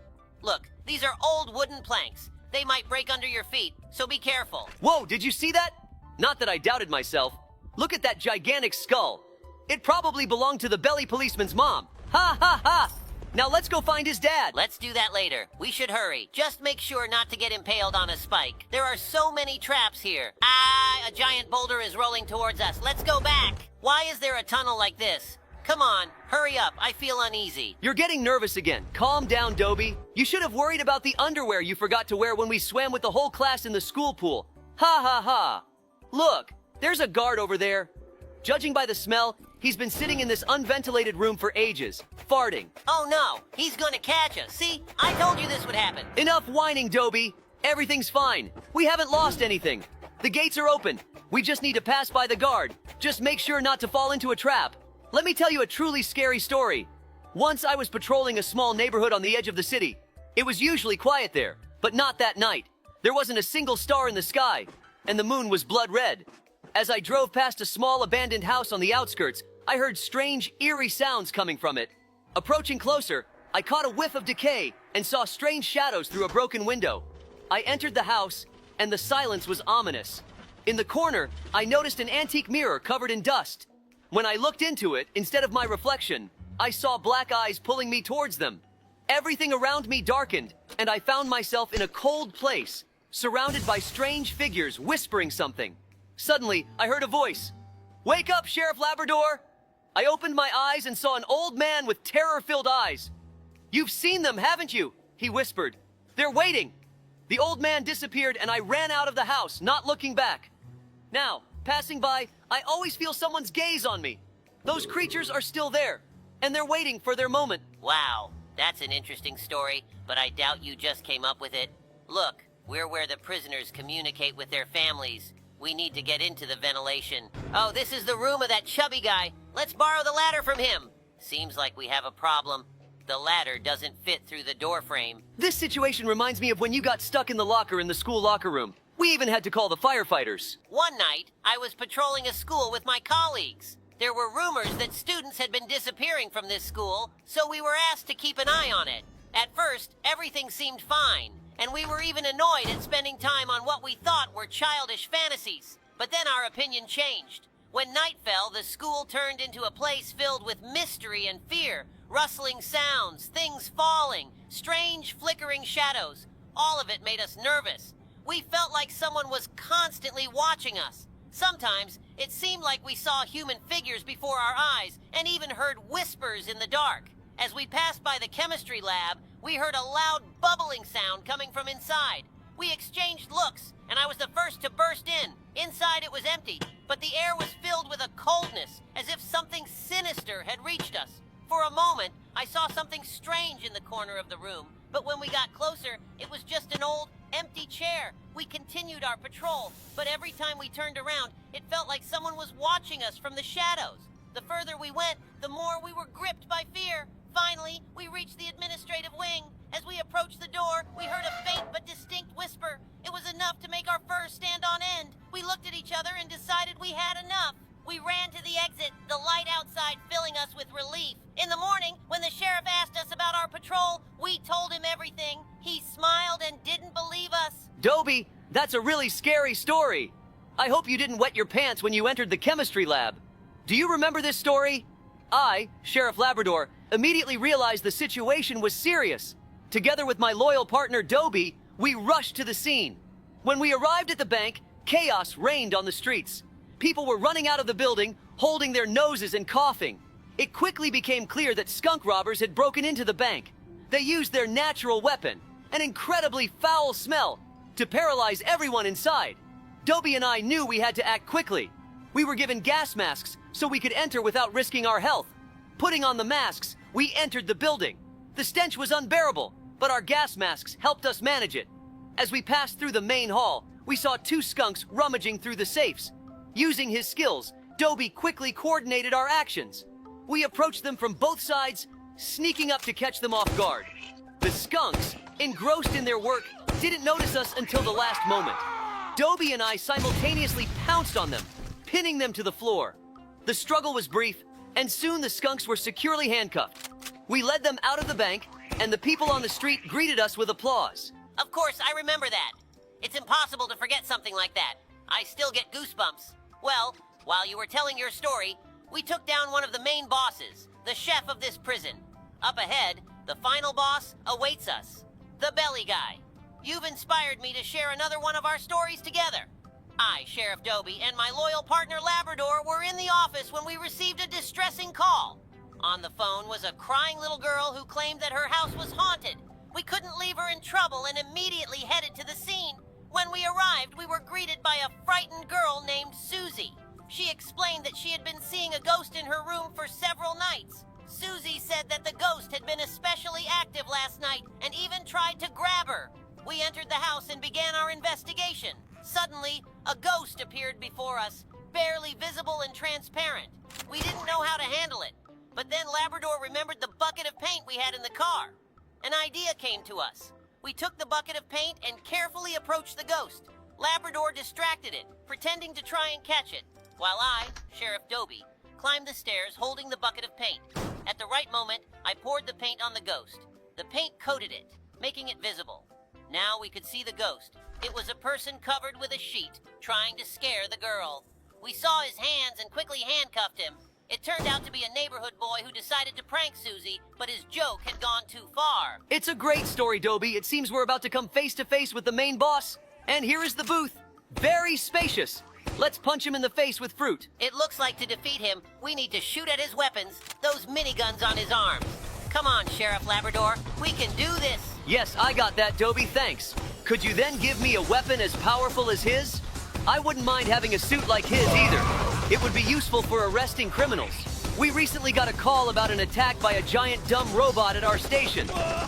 Look, these are old wooden planks. They might break under your feet, so be careful. Whoa, did you see that? Not that I doubted myself. Look at that gigantic skull. It probably belonged to the belly policeman's mom. Ha ha ha! Now let's go find his dad. Let's do that later. We should hurry. Just make sure not to get impaled on a spike. There are so many traps here. Ah, a giant boulder is rolling towards us. Let's go back. Why is there a tunnel like this? Come on, hurry up. I feel uneasy. You're getting nervous again. Calm down, Dobie. You should have worried about the underwear you forgot to wear when we swam with the whole class in the school pool. Ha ha ha. Look, there's a guard over there. Judging by the smell, he's been sitting in this unventilated room for ages, farting. Oh no, he's gonna catch us. See, I told you this would happen. Enough whining, Dobie. Everything's fine. We haven't lost anything. The gates are open. We just need to pass by the guard. Just make sure not to fall into a trap. Let me tell you a truly scary story. Once I was patrolling a small neighborhood on the edge of the city. It was usually quiet there, but not that night. There wasn't a single star in the sky, and the moon was blood red. As I drove past a small abandoned house on the outskirts, I heard strange, eerie sounds coming from it. Approaching closer, I caught a whiff of decay and saw strange shadows through a broken window. I entered the house, and the silence was ominous. In the corner, I noticed an antique mirror covered in dust. When I looked into it, instead of my reflection, I saw black eyes pulling me towards them. Everything around me darkened, and I found myself in a cold place, surrounded by strange figures whispering something. Suddenly, I heard a voice. "Wake up, Sheriff Labrador!" I opened my eyes and saw an old man with terror-filled eyes. "You've seen them, haven't you?" he whispered. "They're waiting." The old man disappeared and I ran out of the house, not looking back. Now, passing by, I always feel someone's gaze on me. Those creatures are still there, and they're waiting for their moment. Wow, that's an interesting story, but I doubt you just came up with it. Look, we're where the prisoners communicate with their families. We need to get into the ventilation. Oh, this is the room of that chubby guy. Let's borrow the ladder from him. Seems like we have a problem. The ladder doesn't fit through the door frame. This situation reminds me of when you got stuck in the locker in the school locker room. We even had to call the firefighters. One night, I was patrolling a school with my colleagues. There were rumors that students had been disappearing from this school, so we were asked to keep an eye on it. At first, everything seemed fine, and we were even annoyed at spending time on what we thought were childish fantasies. But then our opinion changed. When night fell, the school turned into a place filled with mystery and fear, rustling sounds, things falling, strange flickering shadows. All of it made us nervous. We felt like someone was constantly watching us. Sometimes, it seemed like we saw human figures before our eyes and even heard whispers in the dark. As we passed by the chemistry lab, we heard a loud bubbling sound coming from inside. We exchanged looks, and I was the first to burst in. Inside it was empty, but the air was filled with a coldness, as if something sinister had reached us. For a moment, I saw something strange in the corner of the room, but when we got closer, it was just an old, empty chair. We continued our patrol, but every time we turned around, it felt like someone was watching us from the shadows. The further we went, the more we were gripped by fear. Finally, we reached the administrative wing. As we approached the door, we heard a faint but distinct whisper. It was enough to make our fur stand on end. We looked at each other and decided we had enough. We ran to the exit, the light outside filling us with relief. In the morning, when the sheriff asked us about our patrol, we told him everything. He smiled and didn't believe us. Dobie, that's a really scary story. I hope you didn't wet your pants when you entered the chemistry lab. Do you remember this story? I, Sheriff Labrador, immediately realized the situation was serious. Together with my loyal partner Dobie, we rushed to the scene. When we arrived at the bank, chaos reigned on the streets. People were running out of the building, holding their noses and coughing. It quickly became clear that skunk robbers had broken into the bank. They used their natural weapon, an incredibly foul smell, to paralyze everyone inside. Dobie and I knew we had to act quickly. We were given gas masks so we could enter without risking our health. Putting on the masks, we entered the building. The stench was unbearable, but our gas masks helped us manage it. As we passed through the main hall, we saw two skunks rummaging through the safes. Using his skills, Dobie quickly coordinated our actions. We approached them from both sides, sneaking up to catch them off guard. The skunks, engrossed in their work, didn't notice us until the last moment. Dobie and I simultaneously pounced on them, pinning them to the floor. The struggle was brief, and soon the skunks were securely handcuffed. We led them out of the bank, and the people on the street greeted us with applause. Of course, I remember that. It's impossible to forget something like that. I still get goosebumps. Well, while you were telling your story, we took down one of the main bosses, the chef of this prison. Up ahead, the final boss awaits us, the belly guy. You've inspired me to share another one of our stories together. I, Sheriff Dobie, and my loyal partner Labrador were in the office when we received a distressing call. On the phone was a crying little girl who claimed that her house was haunted. We couldn't leave her in trouble and immediately headed to the scene. When we arrived, we were greeted by a frightened girl named Susie. She explained that she had been seeing a ghost in her room for several nights. Susie said that the ghost had been especially active last night and even tried to grab her. We entered the house and began our investigation. Suddenly, a ghost appeared before us, barely visible and transparent. We didn't know how to handle it, but then Labrador remembered the bucket of paint we had in the car. An idea came to us. We took the bucket of paint and carefully approached the ghost. Labrador distracted it, pretending to try and catch it, while I, Sheriff Dobie, climbed the stairs holding the bucket of paint. At the right moment, I poured the paint on the ghost. The paint coated it, making it visible. Now we could see the ghost. It was a person covered with a sheet, trying to scare the girl. We saw his hands and quickly handcuffed him. It turned out to be a neighborhood boy who decided to prank Susie, but his joke had gone too far. It's a great story, Dobie. It seems we're about to come face to face with the main boss. And here is the booth. Very spacious. Let's punch him in the face with fruit. It looks like to defeat him, we need to shoot at his weapons, those miniguns on his arms. Come on, Sheriff Labrador. We can do this. Yes, I got that, Dobie, thanks. Could you then give me a weapon as powerful as his? I wouldn't mind having a suit like his either. It would be useful for arresting criminals. We recently got a call about an attack by a giant dumb robot at our station.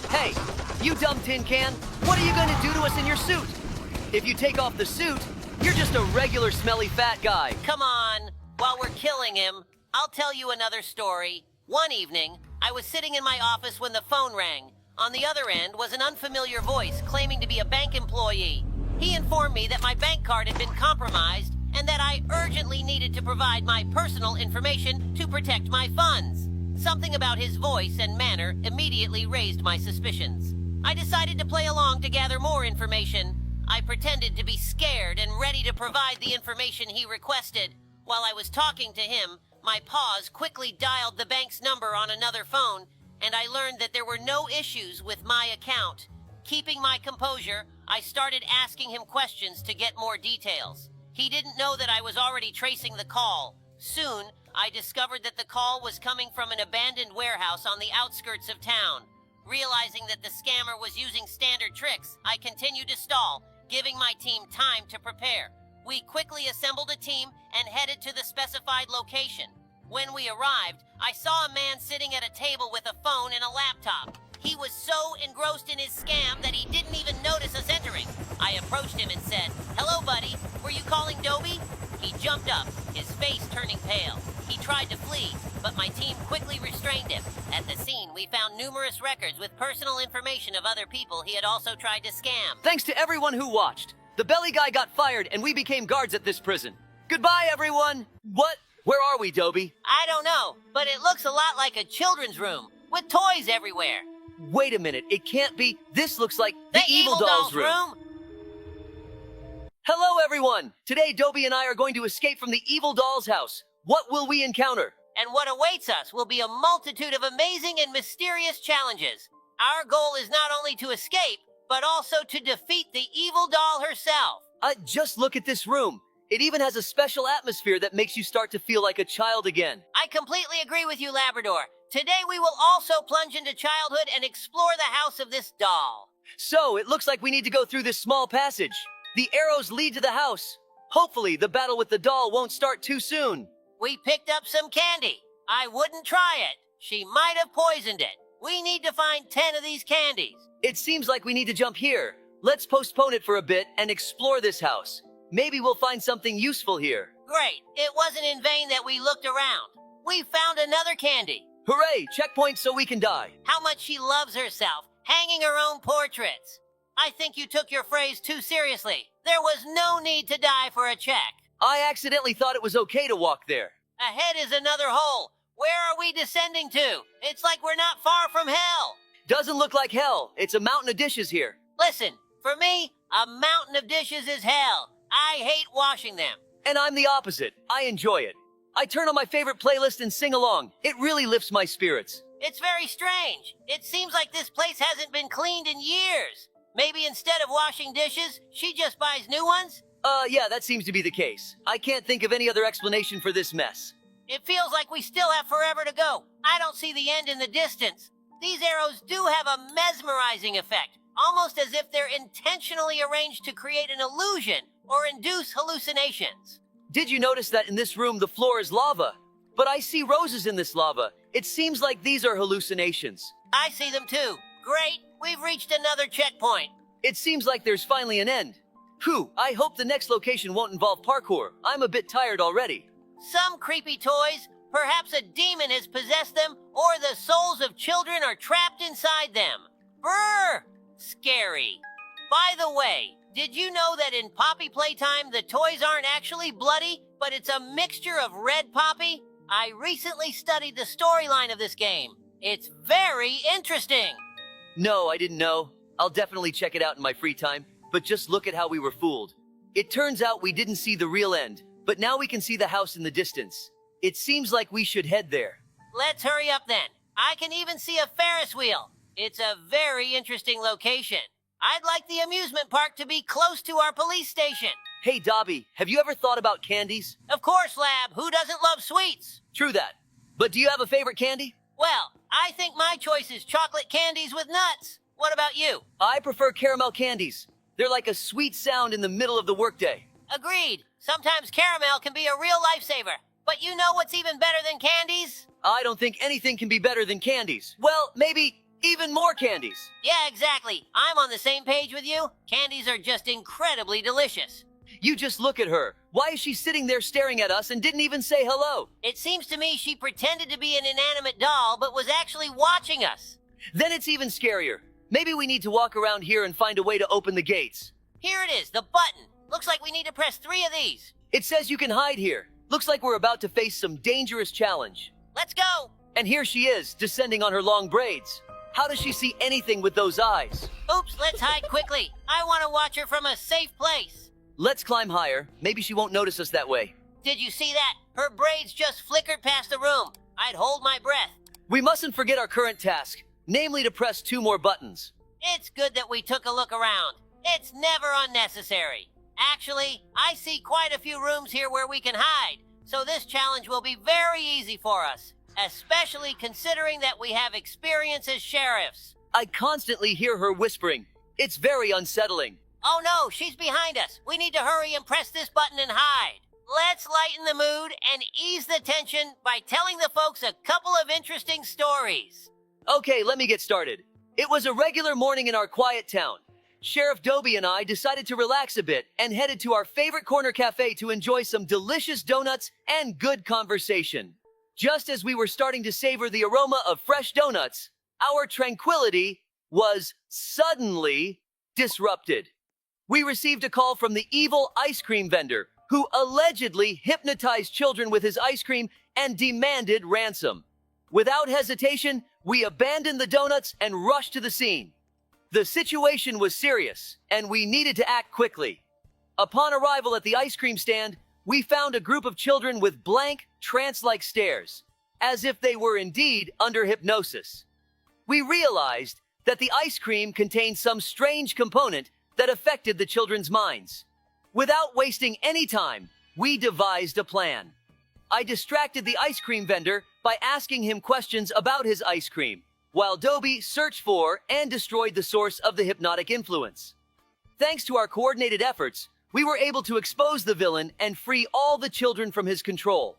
Hey, you dumb tin can, what are you going to do to us in your suit? If you take off the suit, You're just a regular smelly fat guy. Come on. While we're killing him, I'll tell you another story. One evening, I was sitting in my office when the phone rang. On the other end was an unfamiliar voice claiming to be a bank employee. He informed me that my bank card had been compromised and that I urgently needed to provide my personal information to protect my funds. Something about his voice and manner immediately raised my suspicions. I decided to play along to gather more information. I pretended to be scared and ready to provide the information he requested. While I was talking to him, my paws quickly dialed the bank's number on another phone, and I learned that there were no issues with my account. Keeping my composure, I started asking him questions to get more details. He didn't know that I was already tracing the call. Soon, I discovered that the call was coming from an abandoned warehouse on the outskirts of town. Realizing that the scammer was using standard tricks, I continued to stall, giving my team time to prepare. We quickly assembled a team and headed to the specified location. When we arrived, I saw a man sitting at a table with a phone and a laptop. He was so engrossed in his scam that he didn't even notice us entering. I approached him and said, "Hello, buddy. Were you calling Dobie?" He jumped up, his face turning pale. He tried to flee, but my team quickly restrained him. At the scene, we found numerous records with personal information of other people he had also tried to scam. Thanks to everyone who watched. The belly guy got fired and we became guards at this prison. Goodbye, everyone. What? Where are we, Dobie? I don't know, but it looks a lot like a children's room, with toys everywhere. Wait a minute, it can't be. This looks like The Evil Doll's room. Hello, everyone. Today, Dobie and I are going to escape from the Evil Doll's house. What will we encounter? And what awaits us will be a multitude of amazing and mysterious challenges. Our goal is not only to escape, but also to defeat the evil doll herself. Just look at this room. It even has a special atmosphere that makes you start to feel like a child again. I completely agree with you, Labrador. Today we will also plunge into childhood and explore the house of this doll. So, it looks like we need to go through this small passage. The arrows lead to the house. Hopefully, the battle with the doll won't start too soon. We picked up some candy. I wouldn't try it. She might have poisoned it. We need to find 10 of these candies. It seems like we need to jump here. Let's postpone it for a bit and explore this house. Maybe we'll find something useful here. Great. It wasn't in vain that we looked around. We found another candy. Hooray! Checkpoint so we can die. How much she loves herself, hanging her own portraits. I think you took your phrase too seriously. There was no need to die for a check. I accidentally thought it was okay to walk there. Ahead is another hole. Where are we descending to? It's like we're not far from hell. Doesn't look like hell. It's a mountain of dishes here. Listen, for me, a mountain of dishes is hell. I hate washing them. And I'm the opposite. I enjoy it. I turn on my favorite playlist and sing along. It really lifts my spirits. It's very strange. It seems like this place hasn't been cleaned in years. Maybe instead of washing dishes, she just buys new ones? Yeah, that seems to be the case. I can't think of any other explanation for this mess. It feels like we still have forever to go. I don't see the end in the distance. These arrows do have a mesmerizing effect, almost as if they're intentionally arranged to create an illusion or induce hallucinations. Did you notice that in this room the floor is lava? But I see roses in this lava. It seems like these are hallucinations. I see them too. Great, we've reached another checkpoint. It seems like there's finally an end. Phew, I hope the next location won't involve parkour. I'm a bit tired already. Some creepy toys, perhaps a demon has possessed them, or the souls of children are trapped inside them. Brr! Scary. By the way, did you know that in Poppy Playtime, the toys aren't actually bloody, but it's a mixture of red Poppy? I recently studied the storyline of this game. It's very interesting. No, I didn't know. I'll definitely check it out in my free time, but just look at how we were fooled. It turns out we didn't see the real end, but now we can see the house in the distance. It seems like we should head there. Let's hurry up then. I can even see a Ferris wheel. It's a very interesting location. I'd like the amusement park to be close to our police station. Hey, Dobby, have you ever thought about candies? Of course, Lab. Who doesn't love sweets? True that. But do you have a favorite candy? Well, I think my choice is chocolate candies with nuts. What about you? I prefer caramel candies. They're like a sweet sound in the middle of the workday. Agreed. Sometimes caramel can be a real lifesaver. But you know what's even better than candies? I don't think anything can be better than candies. Well, maybe even more candies. Yeah, exactly. I'm on the same page with you. Candies are just incredibly delicious. You just look at her. Why is she sitting there staring at us and didn't even say hello? It seems to me she pretended to be an inanimate doll, but was actually watching us. Then it's even scarier. Maybe we need to walk around here and find a way to open the gates. Here it is, the button. Looks like we need to press 3 of these. It says you can hide here. Looks like we're about to face some dangerous challenge. Let's go. And here she is, descending on her long braids. How does she see anything with those eyes? Oops, let's hide quickly. I want to watch her from a safe place. Let's climb higher. Maybe she won't notice us that way. Did you see that? Her braids just flickered past the room. I'd hold my breath. We mustn't forget our current task, namely to press 2 more buttons. It's good that we took a look around. It's never unnecessary. Actually, I see quite a few rooms here where we can hide, so this challenge will be very easy for us, especially considering that we have experience as sheriffs. I constantly hear her whispering. It's very unsettling. Oh no, she's behind us. We need to hurry and press this button and hide. Let's lighten the mood and ease the tension by telling the folks a couple of interesting stories. Okay, let me get started. It was a regular morning in our quiet town. Sheriff Dobie and I decided to relax a bit and headed to our favorite corner cafe to enjoy some delicious donuts and good conversation. Just as we were starting to savor the aroma of fresh donuts, our tranquility was suddenly disrupted. We received a call from the evil ice cream vendor who allegedly hypnotized children with his ice cream and demanded ransom. Without hesitation, we abandoned the donuts and rushed to the scene. The situation was serious, and we needed to act quickly. Upon arrival at the ice cream stand, we found a group of children with blank, trance-like stares, as if they were indeed under hypnosis. We realized that the ice cream contained some strange component that affected the children's minds. Without wasting any time, we devised a plan. I distracted the ice cream vendor by asking him questions about his ice cream, while Dobie searched for and destroyed the source of the hypnotic influence. Thanks to our coordinated efforts, we were able to expose the villain and free all the children from his control.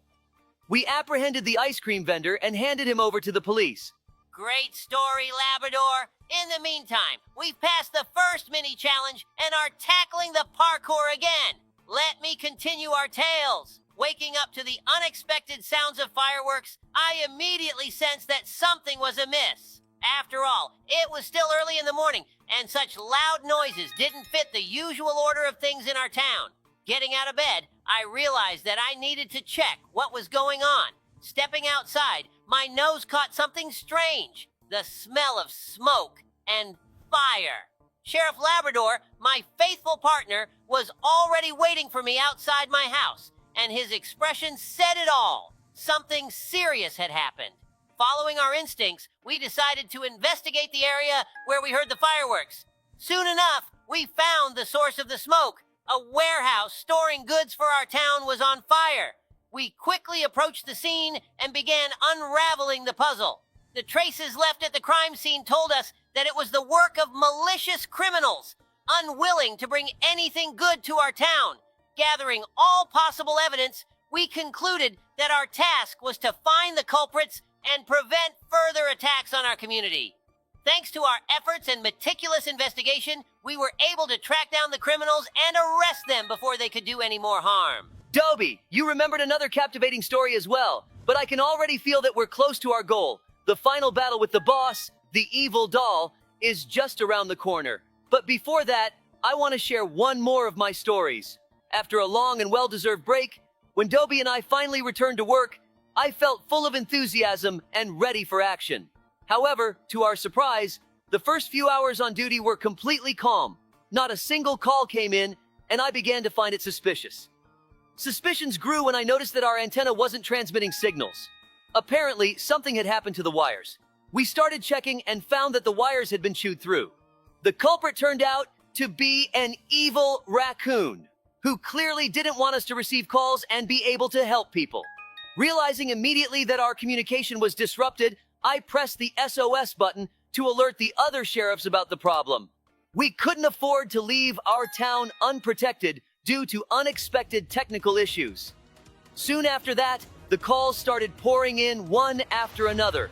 We apprehended the ice cream vendor and handed him over to the police. Great story, Labrador. In the meantime, we've passed the first mini-challenge and are tackling the parkour again. Let me continue our tales. Waking up to the unexpected sounds of fireworks, I immediately sensed that something was amiss. After all, it was still early in the morning, and such loud noises didn't fit the usual order of things in our town. Getting out of bed, I realized that I needed to check what was going on. Stepping outside, my nose caught something strange. The smell of smoke and fire. Sheriff Labrador, my faithful partner, was already waiting for me outside my house, and his expression said it all. Something serious had happened. Following our instincts, we decided to investigate the area where we heard the fireworks. Soon enough, we found the source of the smoke. A warehouse storing goods for our town was on fire. We quickly approached the scene and began unraveling the puzzle. The traces left at the crime scene told us that it was the work of malicious criminals, unwilling to bring anything good to our town. Gathering all possible evidence, we concluded that our task was to find the culprits and prevent further attacks on our community. Thanks to our efforts and meticulous investigation, we were able to track down the criminals and arrest them before they could do any more harm. Dobie, you remembered another captivating story as well, but I can already feel that we're close to our goal. The final battle with the boss, the evil doll, is just around the corner. But before that, I want to share one more of my stories. After a long and well-deserved break, when Dobie and I finally returned to work, I felt full of enthusiasm and ready for action. However, to our surprise, the first few hours on duty were completely calm. Not a single call came in, and I began to find it suspicious. Suspicions grew when I noticed that our antenna wasn't transmitting signals. Apparently, something had happened to the wires. We started checking and found that the wires had been chewed through. The culprit turned out to be an evil raccoon, who clearly didn't want us to receive calls and be able to help people. Realizing immediately that our communication was disrupted, I pressed the SOS button to alert the other sheriffs about the problem. We couldn't afford to leave our town unprotected due to unexpected technical issues. Soon after that, the calls started pouring in one after another.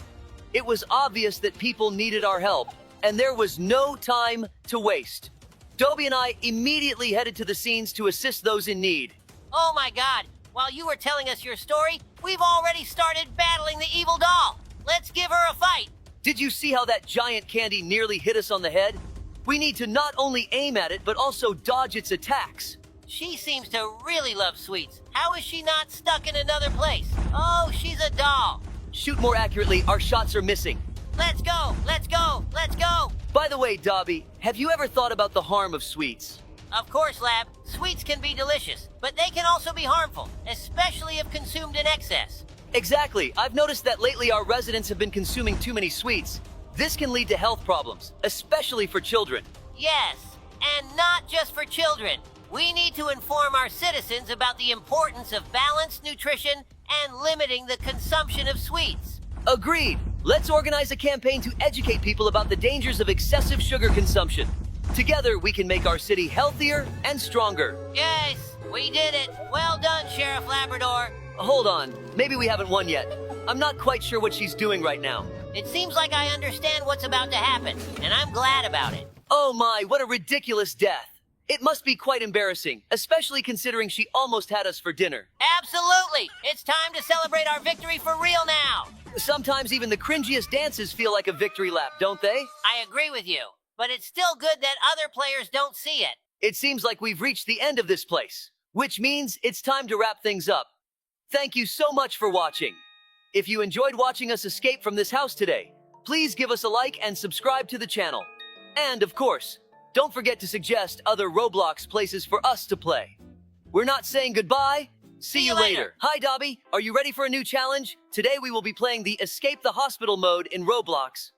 It was obvious that people needed our help, and there was no time to waste. Dobie and I immediately headed to the scenes to assist those in need. Oh my god, while you were telling us your story, we've already started battling the evil doll. Let's give her a fight. Did you see how that giant candy nearly hit us on the head? We need to not only aim at it, but also dodge its attacks. She seems to really love sweets. How is she not stuck in another place? Oh, she's a doll. Shoot more accurately, our shots are missing. Let's go, let's go, let's go. By the way, Dobie, have you ever thought about the harm of sweets? Of course, Lab. Sweets can be delicious, but they can also be harmful, especially if consumed in excess. Exactly. I've noticed that lately our residents have been consuming too many sweets. This can lead to health problems, especially for children. Yes, and not just for children. We need to inform our citizens about the importance of balanced nutrition and limiting the consumption of sweets. Agreed. Let's organize a campaign to educate people about the dangers of excessive sugar consumption. Together, we can make our city healthier and stronger. Yes, we did it. Well done, Sheriff Labrador. Hold on. Maybe we haven't won yet. I'm not quite sure what she's doing right now. It seems like I understand what's about to happen, and I'm glad about it. Oh my, what a ridiculous death. It must be quite embarrassing, especially considering she almost had us for dinner. Absolutely! It's time to celebrate our victory for real now! Sometimes even the cringiest dances feel like a victory lap, don't they? I agree with you, but it's still good that other players don't see it. It seems like we've reached the end of this place, which means it's time to wrap things up. Thank you so much for watching. If you enjoyed watching us escape from this house today, please give us a like and subscribe to the channel. And of course, don't forget to suggest other Roblox places for us to play. We're not saying goodbye. See you later. Hi, Dobie. Are you ready for a new challenge? Today we will be playing the Escape the Hospital mode in Roblox.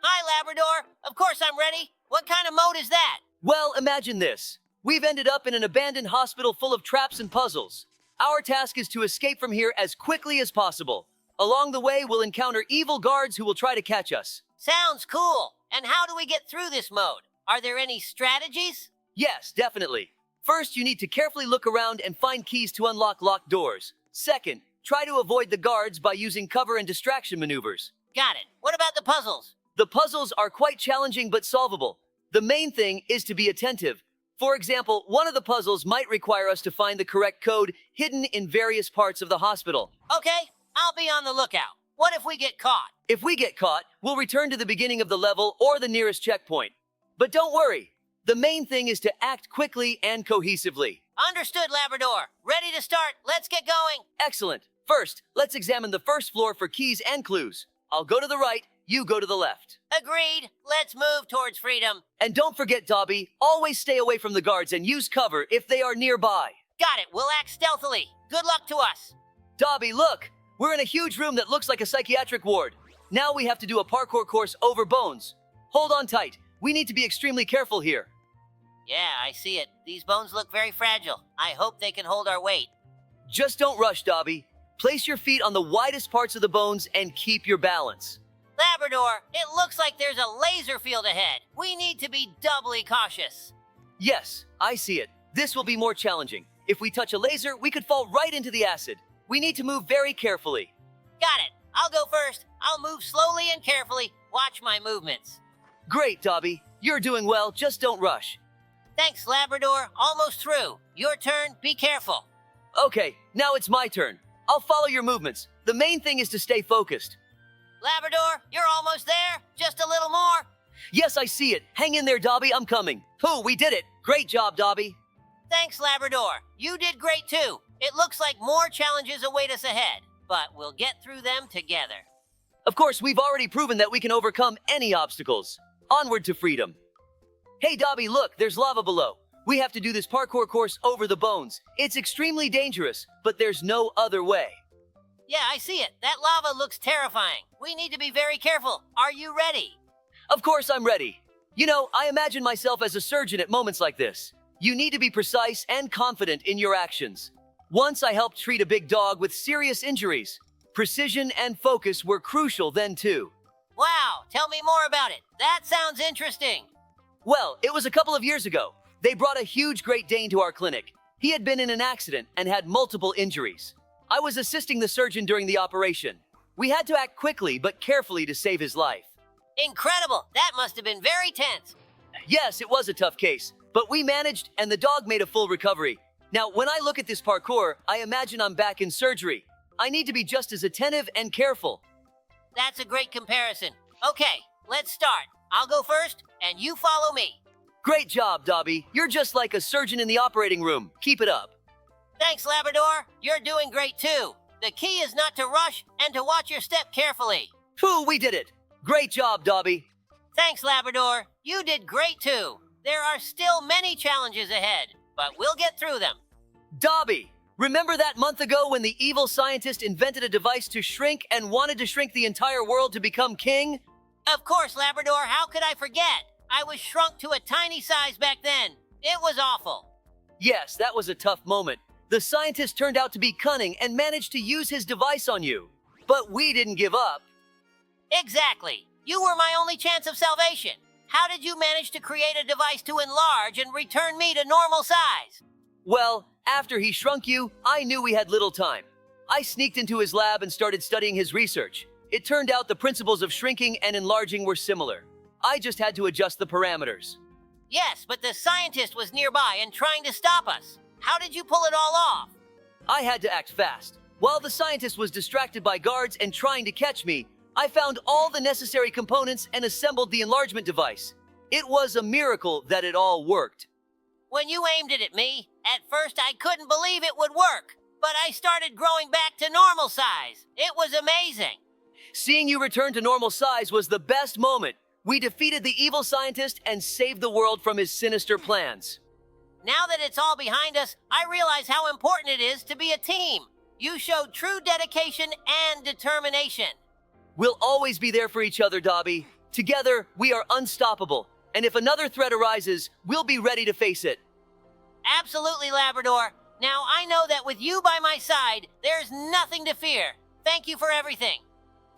Hi, Labrador. Of course I'm ready. What kind of mode is that? Well, imagine this. We've ended up in an abandoned hospital full of traps and puzzles. Our task is to escape from here as quickly as possible. Along the way, we'll encounter evil guards who will try to catch us. Sounds cool. And how do we get through this mode? Are there any strategies? Yes, definitely. First, you need to carefully look around and find keys to unlock locked doors. Second, try to avoid the guards by using cover and distraction maneuvers. Got it. What about the puzzles? The puzzles are quite challenging but solvable. The main thing is to be attentive. For example, one of the puzzles might require us to find the correct code hidden in various parts of the hospital. Okay, I'll be on the lookout. What if we get caught? If we get caught, we'll return to the beginning of the level or the nearest checkpoint. But don't worry. The main thing is to act quickly and cohesively. Understood, Labrador. Ready to start. Let's get going. Excellent. First, let's examine the first floor for keys and clues. I'll go to the right, you go to the left. Agreed. Let's move towards freedom. And don't forget, Dobie, always stay away from the guards and use cover if they are nearby. Got it. We'll act stealthily. Good luck to us. Dobie, look! We're in a huge room that looks like a psychiatric ward. Now we have to do a parkour course over bones. Hold on tight. We need to be extremely careful here. Yeah, I see it. These bones look very fragile. I hope they can hold our weight. Just don't rush, Dobie. Place your feet on the widest parts of the bones and keep your balance. Labrador, it looks like there's a laser field ahead. We need to be doubly cautious. Yes, I see it. This will be more challenging. If we touch a laser, we could fall right into the acid. We need to move very carefully. Got it. I'll go first. I'll move slowly and carefully. Watch my movements. Great, Dobie. You're doing well. Just don't rush. Thanks, Labrador. Almost through. Your turn. Be careful. Okay, now it's my turn. I'll follow your movements. The main thing is to stay focused. Labrador, you're almost there. Just a little more. Yes, I see it. Hang in there, Dobie. I'm coming. Hoo, we did it. Great job, Dobie. Thanks, Labrador. You did great too. It looks like more challenges await us ahead, but we'll get through them together. Of course, we've already proven that we can overcome any obstacles. Onward to freedom. Hey, Dobie, look, there's lava below. We have to do this parkour course over the bones. It's extremely dangerous, but there's no other way. Yeah, I see it. That lava looks terrifying. We need to be very careful. Are you ready? Of course I'm ready. You know, I imagine myself as a surgeon at moments like this. You need to be precise and confident in your actions. Once I helped treat a big dog with serious injuries. Precision and focus were crucial then too. Wow, tell me more about it. That sounds interesting. Well, it was a couple of years ago. They brought a huge Great Dane to our clinic. He had been in an accident and had multiple injuries. I was assisting the surgeon during the operation. We had to act quickly but carefully to save his life. Incredible. That must have been very tense. Yes, it was a tough case, But we managed, and the dog made a full recovery. Now, when I look at this parkour, I imagine I'm back in surgery. I need to be just as attentive and careful. That's a great comparison. Okay, let's start. I'll go first, and you follow me. Great job, Dobie. You're just like a surgeon in the operating room. Keep it up. Thanks, Labrador. You're doing great too. The key is not to rush and to watch your step carefully. Phew, we did it. Great job, Dobie. Thanks, Labrador. You did great too. There are still many challenges ahead, but we'll get through them. Dobie, remember that month ago when the evil scientist invented a device to shrink and wanted to shrink the entire world to become king? Of course, Labrador. How could I forget? I was shrunk to a tiny size back then. It was awful. Yes, that was a tough moment. The scientist turned out to be cunning and managed to use his device on you. But we didn't give up. Exactly. You were my only chance of salvation. How did you manage to create a device to enlarge and return me to normal size? Well, after he shrunk you, I knew we had little time. I sneaked into his lab and started studying his research. It turned out the principles of shrinking and enlarging were similar. I just had to adjust the parameters. Yes, but the scientist was nearby and trying to stop us. How did you pull it all off? I had to act fast. While the scientist was distracted by guards and trying to catch me, I found all the necessary components and assembled the enlargement device. It was a miracle that it all worked. When you aimed it at me, at first I couldn't believe it would work, but I started growing back to normal size. It was amazing. Seeing you return to normal size was the best moment. We defeated the evil scientist and saved the world from his sinister plans. Now that it's all behind us, I realize how important it is to be a team. You showed true dedication and determination. We'll always be there for each other, Dobie. Together, we are unstoppable. And if another threat arises, we'll be ready to face it. Absolutely, Labrador. Now I know that with you by my side, there's nothing to fear. Thank you for everything.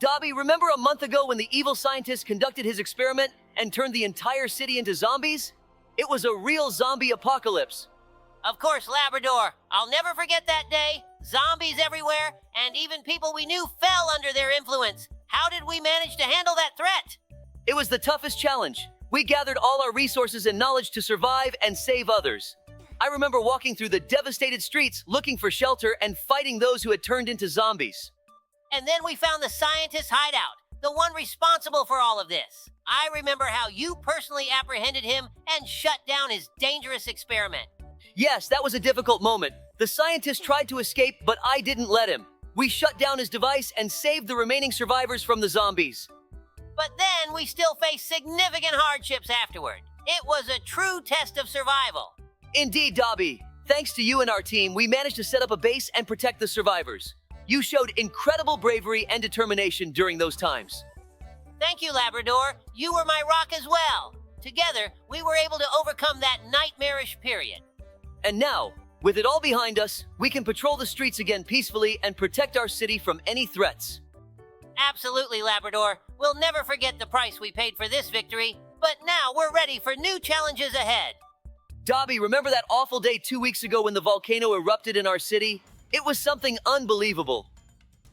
Dobie, remember a month ago when the evil scientist conducted his experiment and turned the entire city into zombies? It was a real zombie apocalypse. Of course, Labrador. I'll never forget that day. Zombies everywhere, and even people we knew fell under their influence. How did we manage to handle that threat? It was the toughest challenge. We gathered all our resources and knowledge to survive and save others. I remember walking through the devastated streets looking for shelter and fighting those who had turned into zombies. And then we found the scientist's hideout, the one responsible for all of this. I remember how you personally apprehended him and shut down his dangerous experiment. Yes, that was a difficult moment. The scientist tried to escape, but I didn't let him. We shut down his device and saved the remaining survivors from the zombies. But then we still faced significant hardships afterward. It was a true test of survival. Indeed, Dobie. Thanks to you and our team, we managed to set up a base and protect the survivors. You showed incredible bravery and determination during those times. Thank you, Labrador. You were my rock as well. Together, we were able to overcome that nightmarish period. And now, with it all behind us, we can patrol the streets again peacefully and protect our city from any threats. Absolutely, Labrador. We'll never forget the price we paid for this victory, but now we're ready for new challenges ahead. Dobie, remember that awful day 2 weeks ago when the volcano erupted in our city? It was something unbelievable.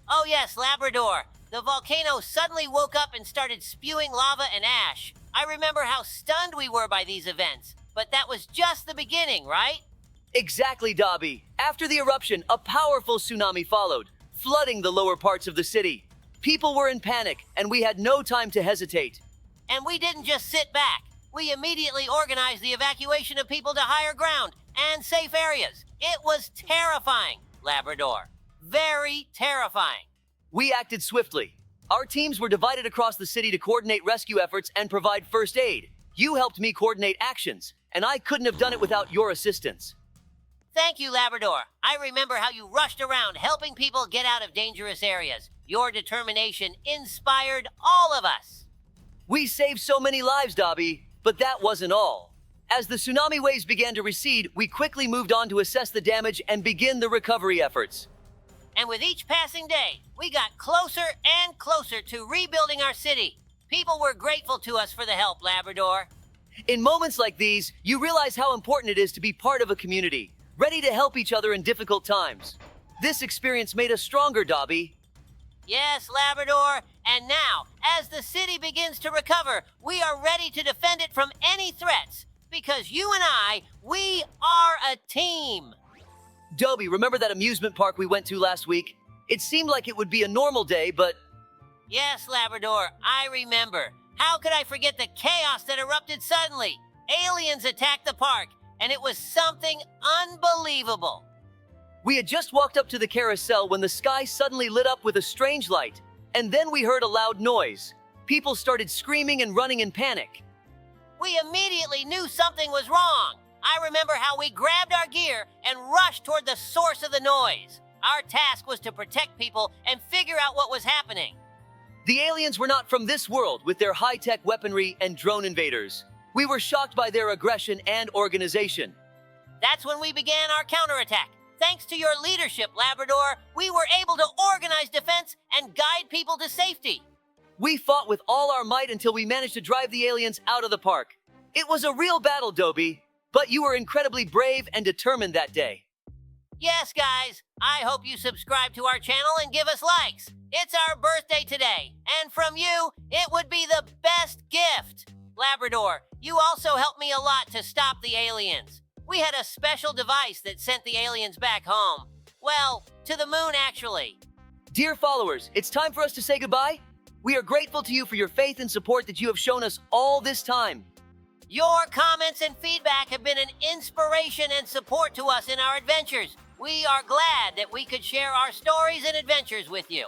Oh yes, Labrador. The volcano suddenly woke up and started spewing lava and ash. I remember how stunned we were by these events, but that was just the beginning, right? Exactly, Dobie. After the eruption, a powerful tsunami followed, flooding the lower parts of the city. People were in panic, and we had no time to hesitate. And we didn't just sit back. We immediately organized the evacuation of people to higher ground and safe areas. It was terrifying, Labrador. Very terrifying. We acted swiftly. Our teams were divided across the city to coordinate rescue efforts and provide first aid. You helped me coordinate actions, and I couldn't have done it without your assistance. Thank you, Labrador. I remember how you rushed around helping people get out of dangerous areas. Your determination inspired all of us. We saved so many lives, Dobie, but that wasn't all. As the tsunami waves began to recede, we quickly moved on to assess the damage and begin the recovery efforts. And with each passing day, we got closer and closer to rebuilding our city. People were grateful to us for the help, Labrador. In moments like these, you realize how important it is to be part of a community, ready to help each other in difficult times. This experience made us stronger, Dobie. Yes, Labrador. And now, as the city begins to recover, we are ready to defend it from any threats. Because you and I, we are a team. Dobie, remember that amusement park we went to last week? It seemed like it would be a normal day, but Yes, Labrador, I remember. How could I forget the chaos that erupted suddenly? Aliens attacked the park, and it was something unbelievable. we had just walked up to the carousel when the sky suddenly lit up with a strange light, and then we heard a loud noise. People started screaming and running in panic. We immediately knew something was wrong. I remember how we grabbed our gear and rushed toward the source of the noise. Our task was to protect people and figure out what was happening. The aliens were not from this world with their high-tech weaponry and drone invaders. We were shocked by their aggression and organization. That's when we began our counterattack. Thanks to your leadership, Labrador, we were able to organize defense and guide people to safety. We fought with all our might until we managed to drive the aliens out of the park. It was a real battle, Dobie, but you were incredibly brave and determined that day. Yes, guys, I hope you subscribe to our channel and give us likes. It's our birthday today, and from you, it would be the best gift. Labrador, you also helped me a lot to stop the aliens. We had a special device that sent the aliens back home. Well, to the moon, actually. Dear followers, it's time for us to say goodbye. We are grateful to you for your faith and support that you have shown us all this time. Your comments and feedback have been an inspiration and support to us in our adventures. We are glad that we could share our stories and adventures with you.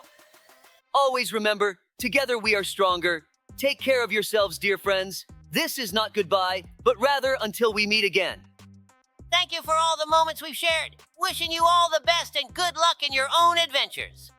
Always remember, together we are stronger. Take care of yourselves, dear friends. This is not goodbye, but rather until we meet again. Thank you for all the moments we've shared. Wishing you all the best and good luck in your own adventures.